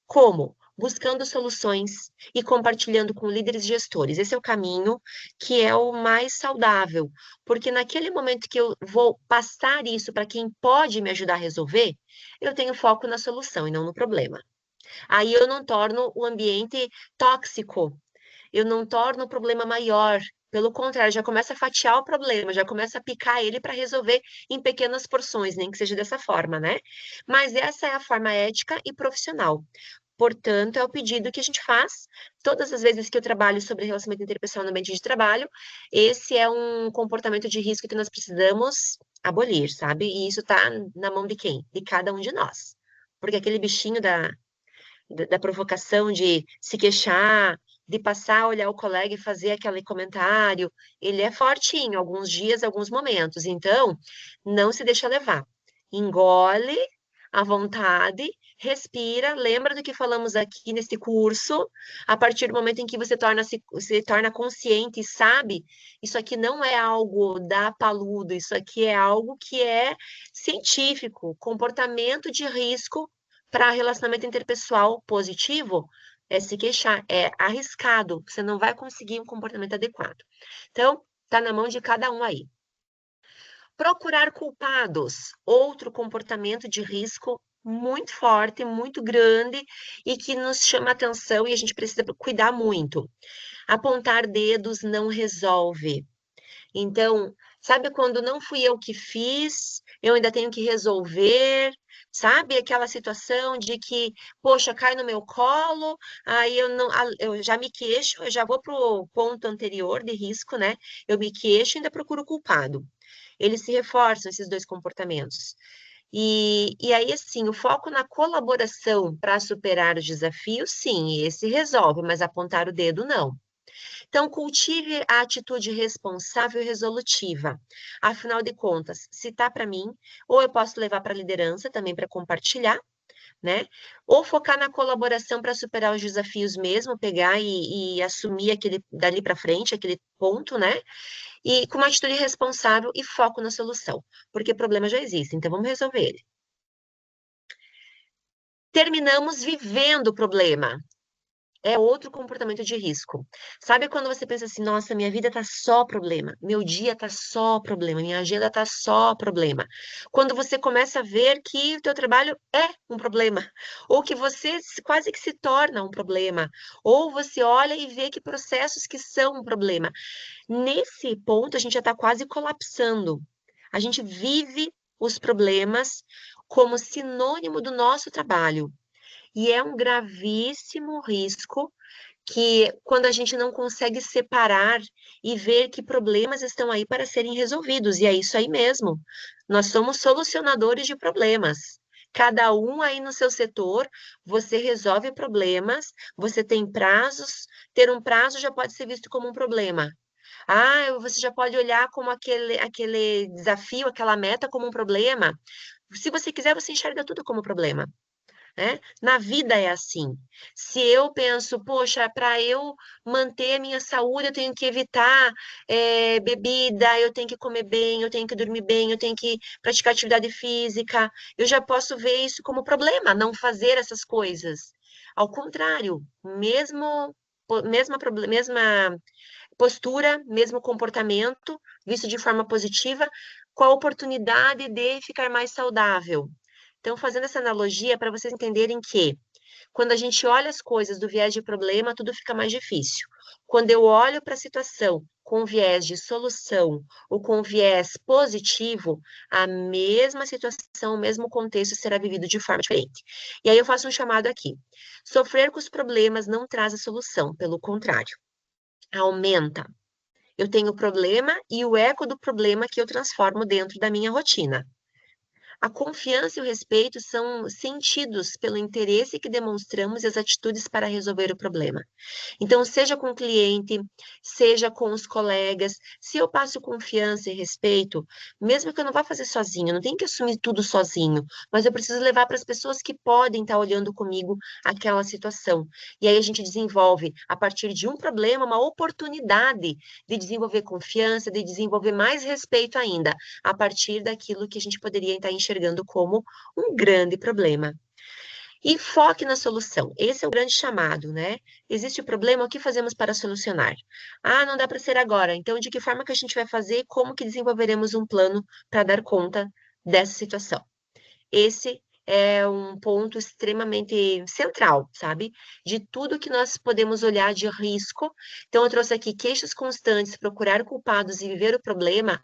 Como? Buscando soluções e compartilhando com líderes e gestores. Esse é o caminho que é o mais saudável, porque naquele momento que eu vou passar isso para quem pode me ajudar a resolver, eu tenho foco na solução e não no problema. Aí eu não torno o ambiente tóxico, eu não torno o problema maior. Pelo contrário, já começa a fatiar o problema, já começa a picar ele para resolver em pequenas porções, nem que seja dessa forma, né? Mas essa é a forma ética e profissional. Portanto, é o pedido que a gente faz todas as vezes que eu trabalho sobre relacionamento interpessoal no ambiente de trabalho. Esse é um comportamento de risco que nós precisamos abolir, sabe? E isso está na mão de quem? De cada um de nós. Porque aquele bichinho da provocação de se queixar, de passar a olhar o colega e fazer aquele comentário, ele é fortinho, alguns dias, alguns momentos. Então, não se deixa levar. Engole à vontade, respira, lembra do que falamos aqui nesse curso. A partir do momento em que você se torna consciente e sabe, isso aqui não é algo da paludo, isso aqui é algo que é científico, comportamento de risco para relacionamento interpessoal positivo é se queixar, é arriscado, você não vai conseguir um comportamento adequado. Então, tá na mão de cada um aí. Procurar culpados, outro comportamento de risco muito forte, muito grande e que nos chama atenção e a gente precisa cuidar muito. Apontar dedos não resolve. Então, sabe quando não fui eu que fiz, eu ainda tenho que resolver, sabe? Aquela situação de que, poxa, cai no meu colo, aí eu não, eu já me queixo, eu já vou pro ponto anterior de risco, né? Eu me queixo e ainda procuro o culpado. Eles se reforçam, esses dois comportamentos. E aí, assim, o foco na colaboração para superar os desafios, sim, esse resolve, mas apontar o dedo, não. Então, cultive a atitude responsável e resolutiva. Afinal de contas, se tá para mim, ou eu posso levar para a liderança também para compartilhar, né? Ou focar na colaboração para superar os desafios mesmo, pegar e assumir aquele dali para frente, aquele ponto, né? E com uma atitude responsável e foco na solução, porque o problema já existe, então vamos resolver ele. Terminamos vivendo o problema. É outro comportamento de risco. Sabe quando você pensa assim, nossa, minha vida tá só problema, meu dia tá só problema, minha agenda tá só problema. Quando você começa a ver que o teu trabalho é um problema, ou que você quase que se torna um problema, ou você olha e vê que processos que são um problema. Nesse ponto, a gente já está quase colapsando. A gente vive os problemas como sinônimo do nosso trabalho. E é um gravíssimo risco que quando a gente não consegue separar e ver que problemas estão aí para serem resolvidos, e é isso aí mesmo. Nós somos solucionadores de problemas. Cada um aí no seu setor, você resolve problemas, você tem prazos, ter um prazo já pode ser visto como um problema. Ah, você já pode olhar como aquele desafio, aquela meta como um problema. Se você quiser, você enxerga tudo como problema, né? Na vida é assim. Se eu penso, poxa, para eu manter a minha saúde, eu tenho que evitar bebida, eu tenho que comer bem, eu tenho que dormir bem, eu tenho que praticar atividade física, eu já posso ver isso como problema, não fazer essas coisas. Ao contrário, mesma postura, mesmo comportamento, visto de forma positiva, com a oportunidade de ficar mais saudável. Então, fazendo essa analogia para vocês entenderem que quando a gente olha as coisas do viés de problema, tudo fica mais difícil. Quando eu olho para a situação com viés de solução ou com viés positivo, a mesma situação, o mesmo contexto será vivido de forma diferente. E aí eu faço um chamado aqui. Sofrer com os problemas não traz a solução, pelo contrário, aumenta. Eu tenho o problema e o eco do problema que eu transformo dentro da minha rotina. A confiança e o respeito são sentidos pelo interesse que demonstramos e as atitudes para resolver o problema. Então, seja com o cliente, seja com os colegas, se eu passo confiança e respeito, mesmo que eu não vá fazer sozinho, eu não tenho que assumir tudo sozinho, mas eu preciso levar para as pessoas que podem estar olhando comigo aquela situação. E aí a gente desenvolve, a partir de um problema, uma oportunidade de desenvolver confiança, de desenvolver mais respeito ainda, a partir daquilo que a gente poderia estar enxergando como um grande problema. E foque na solução. Esse é o grande chamado, né? Existe o problema, o que fazemos para solucionar? Ah, não dá para ser agora. Então, de que forma que a gente vai fazer e como que desenvolveremos um plano para dar conta dessa situação? Esse é um ponto extremamente central, sabe? De tudo que nós podemos olhar de risco. Então, eu trouxe aqui queixas constantes, procurar culpados e viver o problema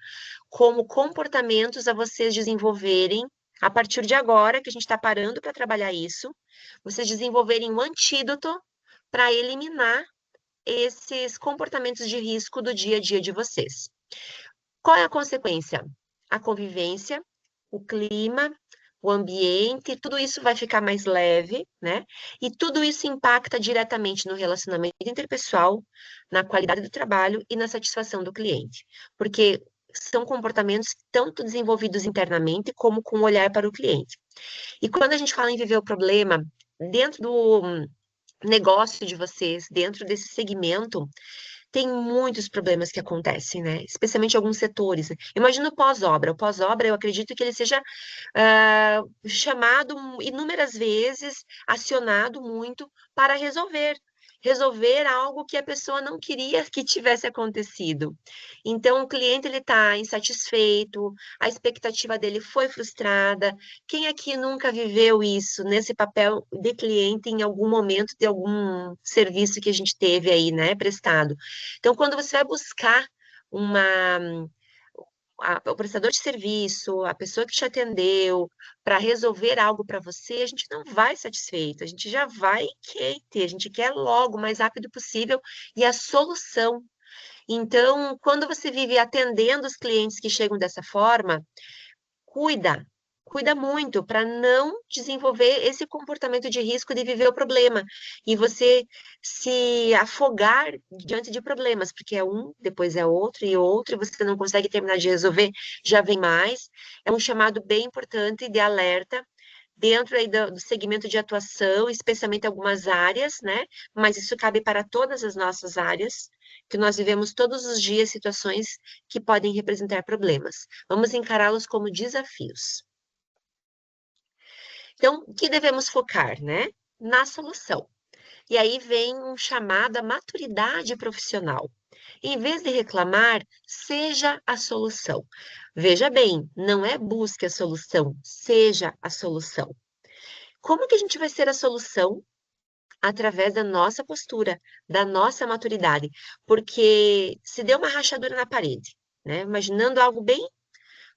como comportamentos a vocês desenvolverem a partir de agora, que a gente está parando para trabalhar isso, vocês desenvolverem um antídoto para eliminar esses comportamentos de risco do dia a dia de vocês. Qual é a consequência? A convivência, o clima, o ambiente, tudo isso vai ficar mais leve, né? E tudo isso impacta diretamente no relacionamento interpessoal, na qualidade do trabalho e na satisfação do cliente. Porque são comportamentos tanto desenvolvidos internamente como com o olhar para o cliente. E quando a gente fala em viver o problema, dentro do negócio de vocês, dentro desse segmento, tem muitos problemas que acontecem, né? Especialmente em alguns setores. Imagina o pós-obra. O pós-obra, eu acredito que ele seja chamado inúmeras vezes, acionado muito para resolver algo que a pessoa não queria que tivesse acontecido. Então, o cliente ele está insatisfeito, a expectativa dele foi frustrada. Quem aqui nunca viveu isso nesse papel de cliente em algum momento de algum serviço que a gente teve aí, né, prestado? Então, quando você vai buscar o prestador de serviço, a pessoa que te atendeu, para resolver algo para você, a gente não vai satisfeito, a gente já vai querer, a gente quer logo, o mais rápido possível, e a solução. Então, quando você vive atendendo os clientes que chegam dessa forma, cuida, cuida muito para não desenvolver esse comportamento de risco de viver o problema e você se afogar diante de problemas, porque é um, depois é outro e outro, e você não consegue terminar de resolver, já vem mais. É um chamado bem importante de alerta dentro aí do segmento de atuação, especialmente algumas áreas, né? Mas isso cabe para todas as nossas áreas, que nós vivemos todos os dias situações que podem representar problemas. Vamos encará-los como desafios. Então, o que devemos focar, né? Na solução. E aí vem um chamado à maturidade profissional. Em vez de reclamar, seja a solução. Veja bem, não é busque a solução, seja a solução. Como que a gente vai ser a solução? Através da nossa postura, da nossa maturidade. Porque se deu uma rachadura na parede, né? Imaginando algo bem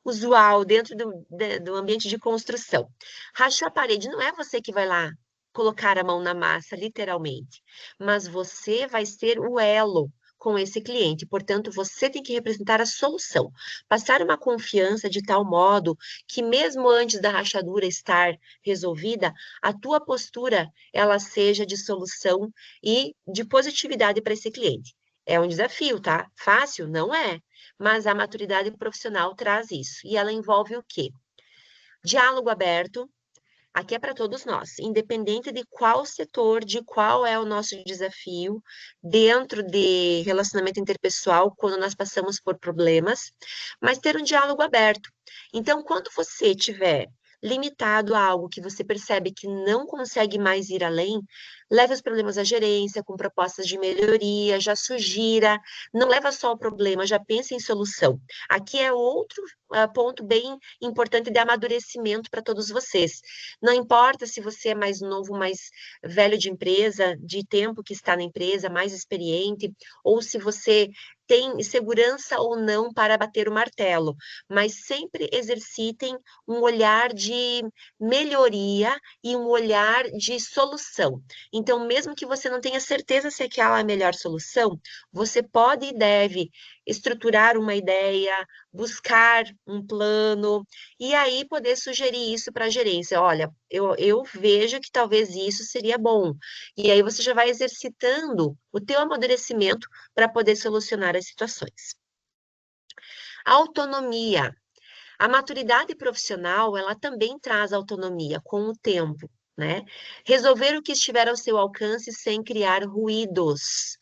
usual dentro do ambiente de construção. Rachou a parede, não é você que vai lá colocar a mão na massa, literalmente, mas você vai ser o elo com esse cliente. Portanto, você tem que representar a solução, passar uma confiança de tal modo que mesmo antes da rachadura estar resolvida, a tua postura ela seja de solução e de positividade para esse cliente. É um desafio, tá? Fácil? Não é. Mas a maturidade profissional traz isso. E ela envolve o quê? Diálogo aberto. Aqui é para todos nós, independente de qual setor, de qual é o nosso desafio dentro de relacionamento interpessoal, quando nós passamos por problemas, mas ter um diálogo aberto. Então, quando você tiver limitado a algo que você percebe que não consegue mais ir além, leve os problemas à gerência com propostas de melhoria, já sugira, não leva só o problema, já pensa em solução. Aqui é outro ponto bem importante de amadurecimento para todos vocês. Não importa se você é mais novo, mais velho de empresa, de tempo que está na empresa, mais experiente, ou se você tem segurança ou não para bater o martelo, mas sempre exercitem um olhar de melhoria e um olhar de solução. Então, mesmo que você não tenha certeza se aquela é a melhor solução, você pode e deve estruturar uma ideia, buscar um plano, e aí poder sugerir isso para a gerência. Olha, eu vejo que talvez isso seria bom. E aí você já vai exercitando o teu amadurecimento para poder solucionar as situações. Autonomia. A maturidade profissional, ela também traz autonomia com o tempo, né? Resolver o que estiver ao seu alcance sem criar ruídos.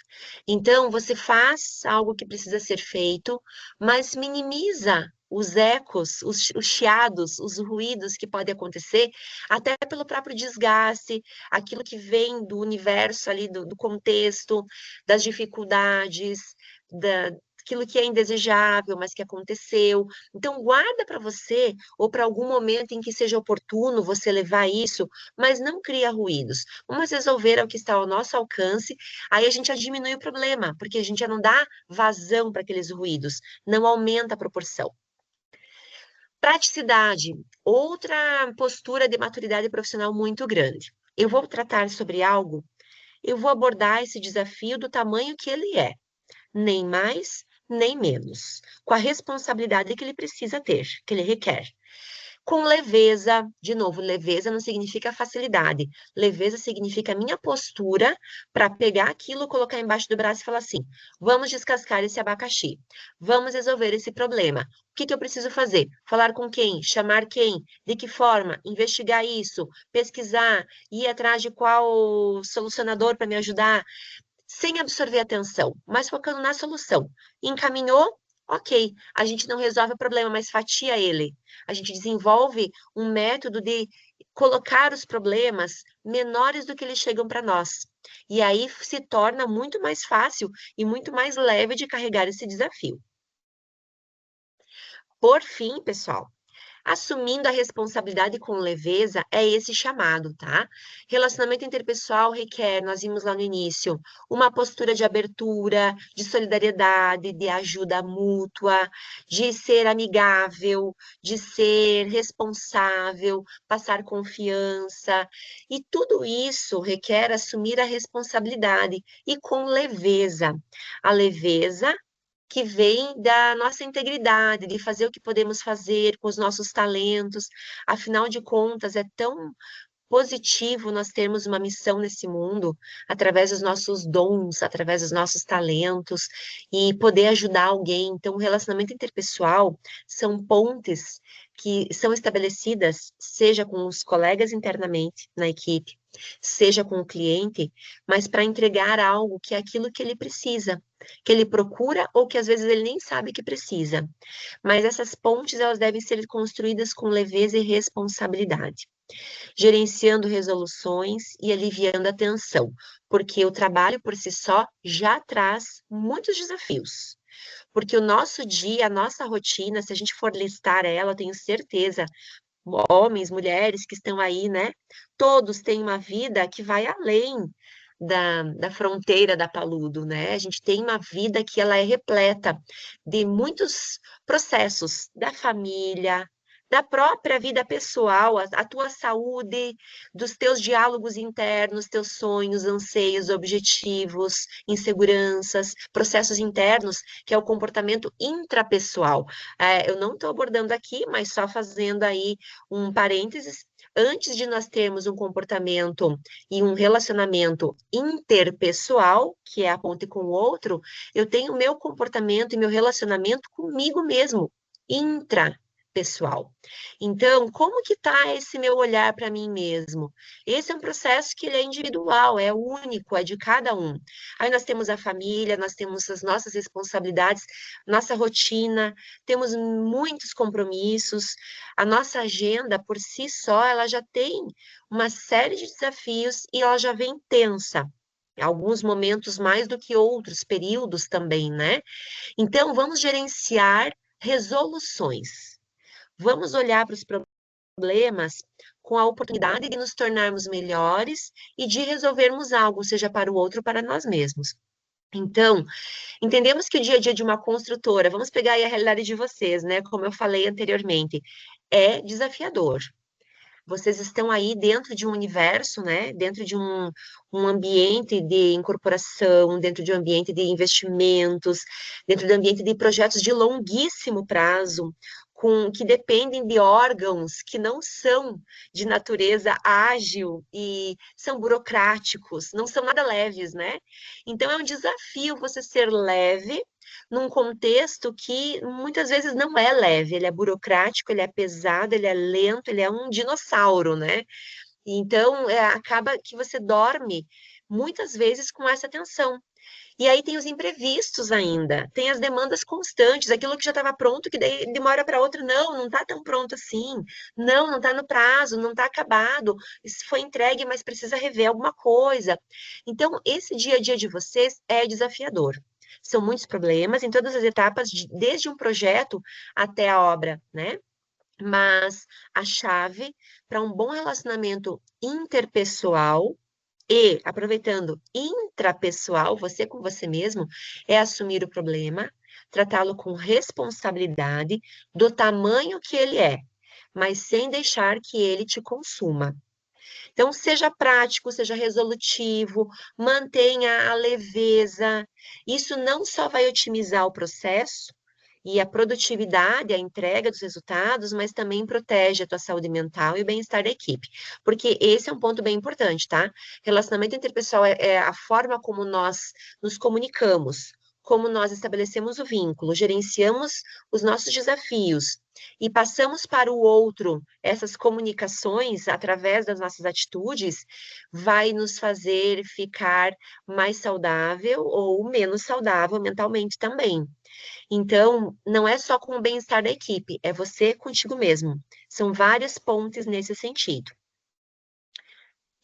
Então, você faz algo que precisa ser feito, mas minimiza os ecos, os chiados, os ruídos que podem acontecer, até pelo próprio desgaste, aquilo que vem do universo ali, do contexto, das dificuldades, daquilo que é indesejável, mas que aconteceu. Então, guarda para você, ou para algum momento em que seja oportuno você levar isso, mas não cria ruídos. Vamos resolver o que está ao nosso alcance, aí a gente já diminui o problema, porque a gente já não dá vazão para aqueles ruídos, não aumenta a proporção. Praticidade, outra postura de maturidade profissional muito grande. Eu vou tratar sobre algo, eu vou abordar esse desafio do tamanho que ele é, nem mais, nem menos, com a responsabilidade que ele precisa ter, que ele requer. Com leveza, de novo, leveza não significa facilidade. Leveza significa minha postura para pegar aquilo, colocar embaixo do braço e falar assim: vamos descascar esse abacaxi, vamos resolver esse problema. O que eu preciso fazer? Falar com quem? Chamar quem? De que forma? Investigar isso, pesquisar, ir atrás de qual solucionador para me ajudar, sem absorver a atenção, mas focando na solução. Encaminhou? Ok, a gente não resolve o problema, mas fatia ele. A gente desenvolve um método de colocar os problemas menores do que eles chegam para nós. E aí se torna muito mais fácil e muito mais leve de carregar esse desafio. Por fim, pessoal, assumindo a responsabilidade com leveza é esse chamado, tá? Relacionamento interpessoal requer, nós vimos lá no início, uma postura de abertura, de solidariedade, de ajuda mútua, de ser amigável, de ser responsável, passar confiança. E tudo isso requer assumir a responsabilidade e com leveza. A leveza que vem da nossa integridade, de fazer o que podemos fazer com os nossos talentos. Afinal de contas, é tão positivo nós termos uma missão nesse mundo, através dos nossos dons, através dos nossos talentos, e poder ajudar alguém. Então, o relacionamento interpessoal são pontes que são estabelecidas, seja com os colegas internamente na equipe, seja com o cliente, mas para entregar algo que é aquilo que ele precisa, que ele procura ou que às vezes ele nem sabe que precisa. Mas essas pontes, elas devem ser construídas com leveza e responsabilidade, gerenciando resoluções e aliviando a tensão, porque o trabalho por si só já traz muitos desafios. Porque o nosso dia, a nossa rotina, se a gente for listar ela, eu tenho certeza, homens, mulheres que estão aí, né? Todos têm uma vida que vai além da fronteira da Paludo, né? A gente tem uma vida que ela é repleta de muitos processos da família, da própria vida pessoal, a tua saúde, dos teus diálogos internos, teus sonhos, anseios, objetivos, inseguranças, processos internos, que é o comportamento intrapessoal. Eu não estou abordando aqui, mas só fazendo aí um parênteses. Antes de nós termos um comportamento e um relacionamento interpessoal, que é a ponte com o outro, eu tenho meu comportamento e meu relacionamento comigo mesmo, intrapessoal. Então, como que está esse meu olhar para mim mesmo? Esse é um processo que ele é individual, é único, é de cada um. Aí nós temos a família, nós temos as nossas responsabilidades, nossa rotina, temos muitos compromissos, a nossa agenda por si só, ela já tem uma série de desafios e ela já vem tensa. Alguns momentos mais do que outros períodos também, né? Então, vamos gerenciar resoluções. Vamos olhar para os problemas com a oportunidade de nos tornarmos melhores e de resolvermos algo, seja para o outro ou para nós mesmos. Então, entendemos que o dia a dia de uma construtora, vamos pegar aí a realidade de vocês, né? Como eu falei anteriormente, é desafiador. Vocês estão aí dentro de um universo, né? Dentro de um ambiente de incorporação, dentro de um ambiente de investimentos, dentro de um ambiente de projetos de longuíssimo prazo, que dependem de órgãos que não são de natureza ágil e são burocráticos, não são nada leves, né? Então é um desafio você ser leve num contexto que muitas vezes não é leve, ele é burocrático, ele é pesado, ele é lento, ele é um dinossauro, né? Então, acaba que você dorme muitas vezes com essa tensão. E aí tem os imprevistos ainda, tem as demandas constantes, aquilo que já estava pronto, que daí, de uma hora para outra, não está tão pronto assim, não está no prazo, não está acabado, isso foi entregue, mas precisa rever alguma coisa. Então, esse dia a dia de vocês é desafiador. São muitos problemas em todas as etapas, desde um projeto até a obra, né? Mas a chave para um bom relacionamento interpessoal e, aproveitando, intrapessoal, você com você mesmo, é assumir o problema, tratá-lo com responsabilidade do tamanho que ele é, mas sem deixar que ele te consuma. Então, seja prático, seja resolutivo, mantenha a leveza. Isso não só vai otimizar o processo e a produtividade, a entrega dos resultados, mas também protege a tua saúde mental e o bem-estar da equipe. Porque esse é um ponto bem importante, tá? Relacionamento interpessoal é a forma como nós nos comunicamos, como nós estabelecemos o vínculo, gerenciamos os nossos desafios e passamos para o outro essas comunicações através das nossas atitudes, vai nos fazer ficar mais saudável ou menos saudável mentalmente também. Então, não é só com o bem-estar da equipe, é você contigo mesmo. São várias pontes nesse sentido.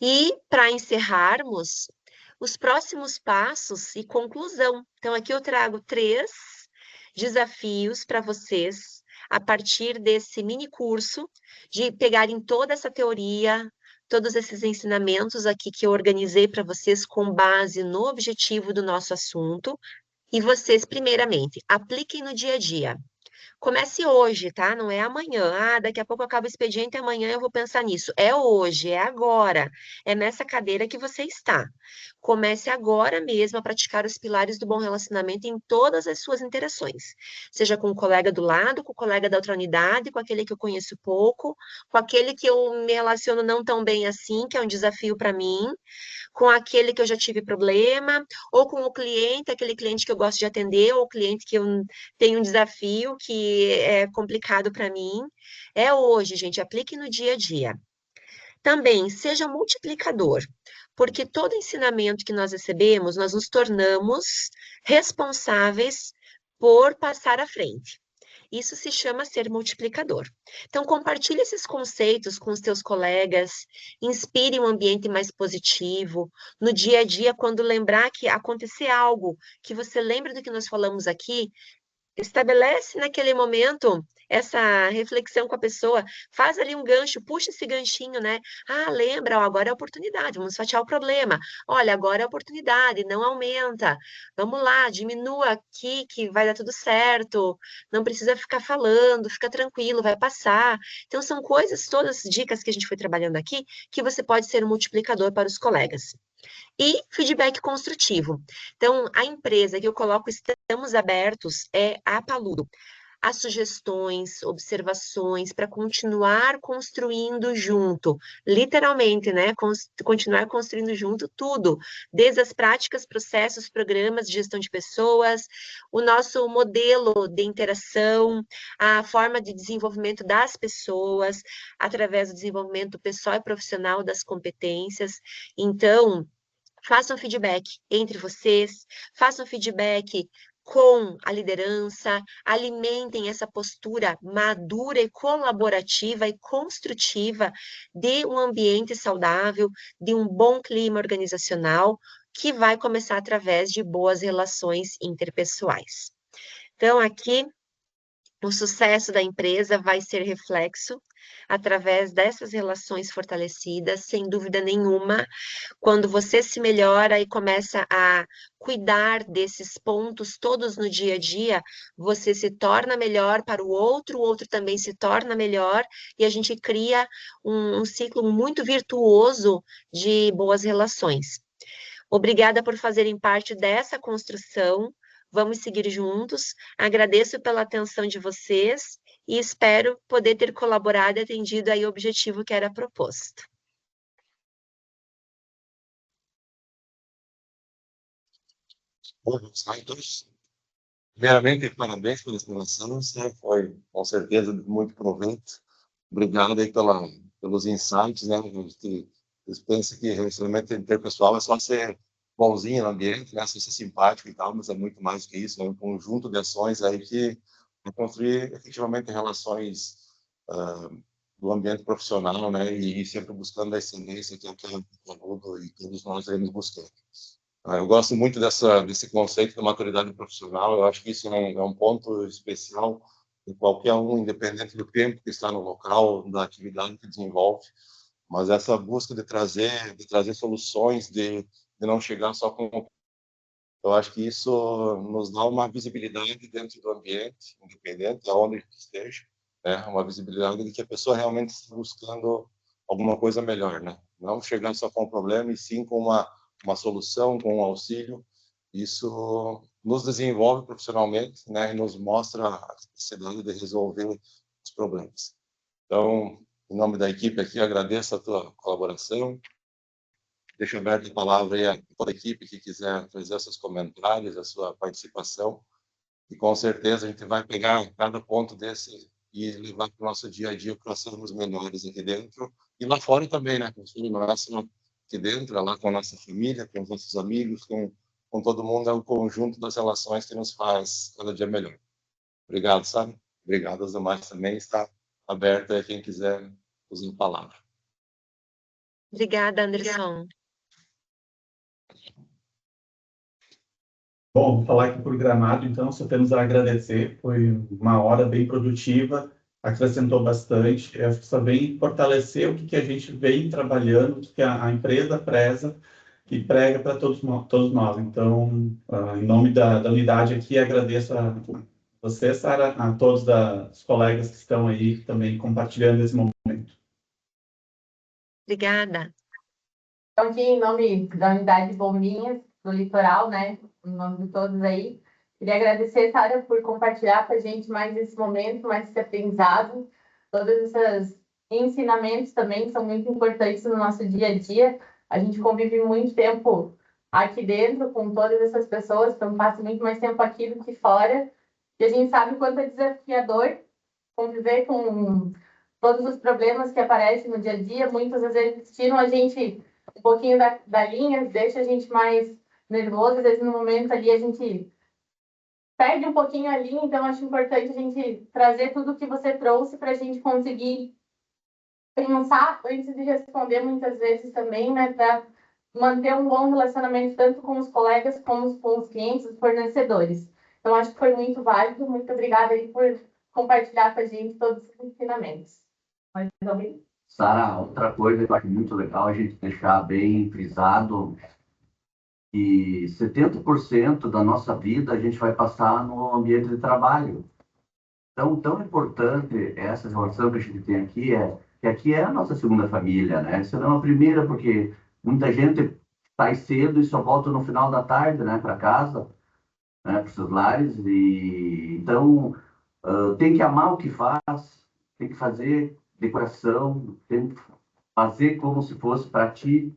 E, para encerrarmos, os próximos passos e conclusão. Então, aqui eu trago 3 desafios para vocês, a partir desse mini curso, de pegarem toda essa teoria, todos esses ensinamentos aqui que eu organizei para vocês com base no objetivo do nosso assunto. E vocês, primeiramente, apliquem no dia a dia. Comece hoje, tá? Não é amanhã. Ah, daqui a pouco acaba o expediente, amanhã eu vou pensar nisso. É hoje, é agora. É nessa cadeira que você está. Comece agora mesmo a praticar os pilares do bom relacionamento em todas as suas interações. Seja com o colega do lado, com o colega da outra unidade, com aquele que eu conheço pouco, com aquele que eu me relaciono não tão bem assim, que é um desafio para mim, com aquele que eu já tive problema, ou com o cliente, aquele cliente que eu gosto de atender, ou o cliente que eu tenho um desafio que é complicado para mim. É hoje, gente, aplique no dia a dia. Também seja multiplicador, porque todo ensinamento que nós recebemos, nós nos tornamos responsáveis por passar à frente. Isso se chama ser multiplicador. Então, compartilhe esses conceitos com os teus colegas, inspire um ambiente mais positivo. No dia a dia, quando lembrar que acontecer algo, que você lembre do que nós falamos aqui, estabelece naquele momento essa reflexão com a pessoa, faz ali um gancho, puxa esse ganchinho, né? Ah, lembra, ó, agora é a oportunidade, vamos fatiar o problema. Olha, agora é a oportunidade, não aumenta. Vamos lá, diminua aqui que vai dar tudo certo. Não precisa ficar falando, fica tranquilo, vai passar. Então, são coisas, todas as dicas que a gente foi trabalhando aqui, que você pode ser um multiplicador para os colegas. E feedback construtivo. Então, a empresa que eu coloco estamos abertos é a Paludo. As sugestões, observações para continuar construindo junto, literalmente, né? Continuar construindo junto tudo, desde as práticas, processos, programas de gestão de pessoas, o nosso modelo de interação, a forma de desenvolvimento das pessoas, através do desenvolvimento pessoal e profissional das competências. Então, façam feedback entre vocês, façam feedback com a liderança, alimentem essa postura madura e colaborativa e construtiva de um ambiente saudável, de um bom clima organizacional, que vai começar através de boas relações interpessoais. Então, aqui, o sucesso da empresa vai ser reflexo através dessas relações fortalecidas, sem dúvida nenhuma. Quando você se melhora e começa a cuidar desses pontos todos no dia a dia, você se torna melhor para o outro também se torna melhor, e a gente cria um ciclo muito virtuoso de boas relações. Obrigada por fazerem parte dessa construção. Vamos seguir juntos. Agradeço pela atenção de vocês e espero poder ter colaborado e atendido aí o objetivo que era proposto. Bom, então, primeiramente, parabéns pela explanação, né? Foi com certeza de muito proveito. Obrigado aí pelos insights, né? A gente pensa que relacionamento interpessoal é só ser bonzinho no ambiente, né? Ser simpático e tal, mas é muito mais que isso, é um conjunto de ações aí que vai construir efetivamente relações do ambiente profissional, né? E sempre buscando a excelência, que é o que e todos nós iremos buscando. Eu gosto muito desse conceito de maturidade profissional. Eu acho que isso é um ponto especial em qualquer um, independente do tempo que está no local, da atividade que desenvolve. Mas essa busca de trazer soluções, de não chegar só com. Eu acho que isso nos dá uma visibilidade dentro do ambiente, independente, aonde esteja, né? Uma visibilidade de que a pessoa realmente está buscando alguma coisa melhor, né? Não chegar só com o problema, e sim com uma solução, com um auxílio. Isso nos desenvolve profissionalmente, né? E nos mostra a capacidade de resolver os problemas. Então, em nome da equipe aqui, agradeço a tua colaboração. Deixo aberta a palavra aí a toda a equipe que quiser fazer seus comentários, a sua participação. E com certeza a gente vai pegar cada ponto desse e levar para o nosso dia a dia para sermos melhores aqui dentro e lá fora também, né? Não é só aqui dentro, é lá com a nossa família, com os nossos amigos, com todo mundo. É o conjunto das relações que nos faz cada dia melhor. Obrigado, sabe? Obrigado aos demais também. Está aberto aí quem quiser usar a palavra. Obrigada, Anderson. Bom, vou falar aqui por Gramado, então só temos a agradecer. Foi uma hora bem produtiva, acrescentou bastante. Eu acho que só vem fortalecer o que a gente vem trabalhando, o que a empresa preza e prega para todos nós. Então, em nome da unidade aqui, agradeço a você, Sara, a todos os colegas que estão aí também compartilhando esse momento. Obrigada. Então, aqui, em nome da unidade de Bombinhas, do Litoral, né? Em nome de todos aí, queria agradecer, Sara, por compartilhar com a gente mais esse momento, mais esse aprendizado, todos esses ensinamentos também que são muito importantes no nosso dia a dia. A gente convive muito tempo aqui dentro com todas essas pessoas, então passa muito mais tempo aqui do que fora, e a gente sabe o quanto é desafiador conviver com todos os problemas que aparecem no dia a dia. Muitas vezes tiram a gente um pouquinho da linha, deixa a gente mais nervoso, às vezes no momento ali a gente perde um pouquinho a linha, então acho importante a gente trazer tudo o que você trouxe para a gente conseguir pensar antes de responder muitas vezes também, né, para manter um bom relacionamento tanto com os colegas como com os clientes, os fornecedores. Então acho que foi muito válido, muito obrigada aí por compartilhar com a gente todos os ensinamentos. Mais alguém? Sara, outra coisa que eu acho muito legal a gente deixar bem frisado que 70% da nossa vida a gente vai passar no ambiente de trabalho. Então, tão importante essa relação que a gente tem aqui que aqui é a nossa segunda família, né? Se não a primeira, porque muita gente sai cedo e só volta no final da tarde, né, para casa, né, para os seus lares. E então tem que amar o que faz, tem que fazer de coração, tem que fazer como se fosse para ti,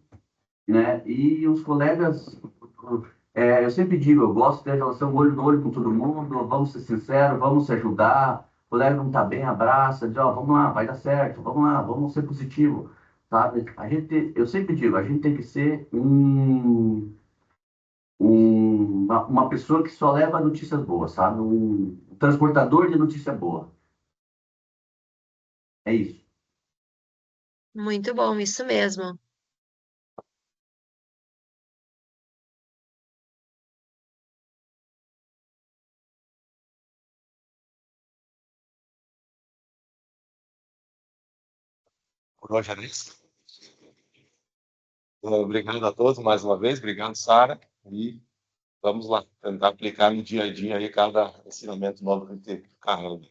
né? E os colegas, eu sempre digo, eu gosto de ter relação olho no olho com todo mundo, vamos ser sinceros, vamos se ajudar, o colega não está bem, abraça, diz, ó, vamos lá, vai dar certo, vamos lá, vamos ser positivo, sabe? Eu sempre digo, a gente tem que ser uma pessoa que só leva notícias boas, sabe? Um transportador de notícia boa. É isso. Muito bom, isso mesmo. Por hoje é isso. Obrigado a todos mais uma vez. Obrigado, Sara. E vamos lá, tentar aplicar no dia a dia aí cada ensinamento novo que a gente carrega.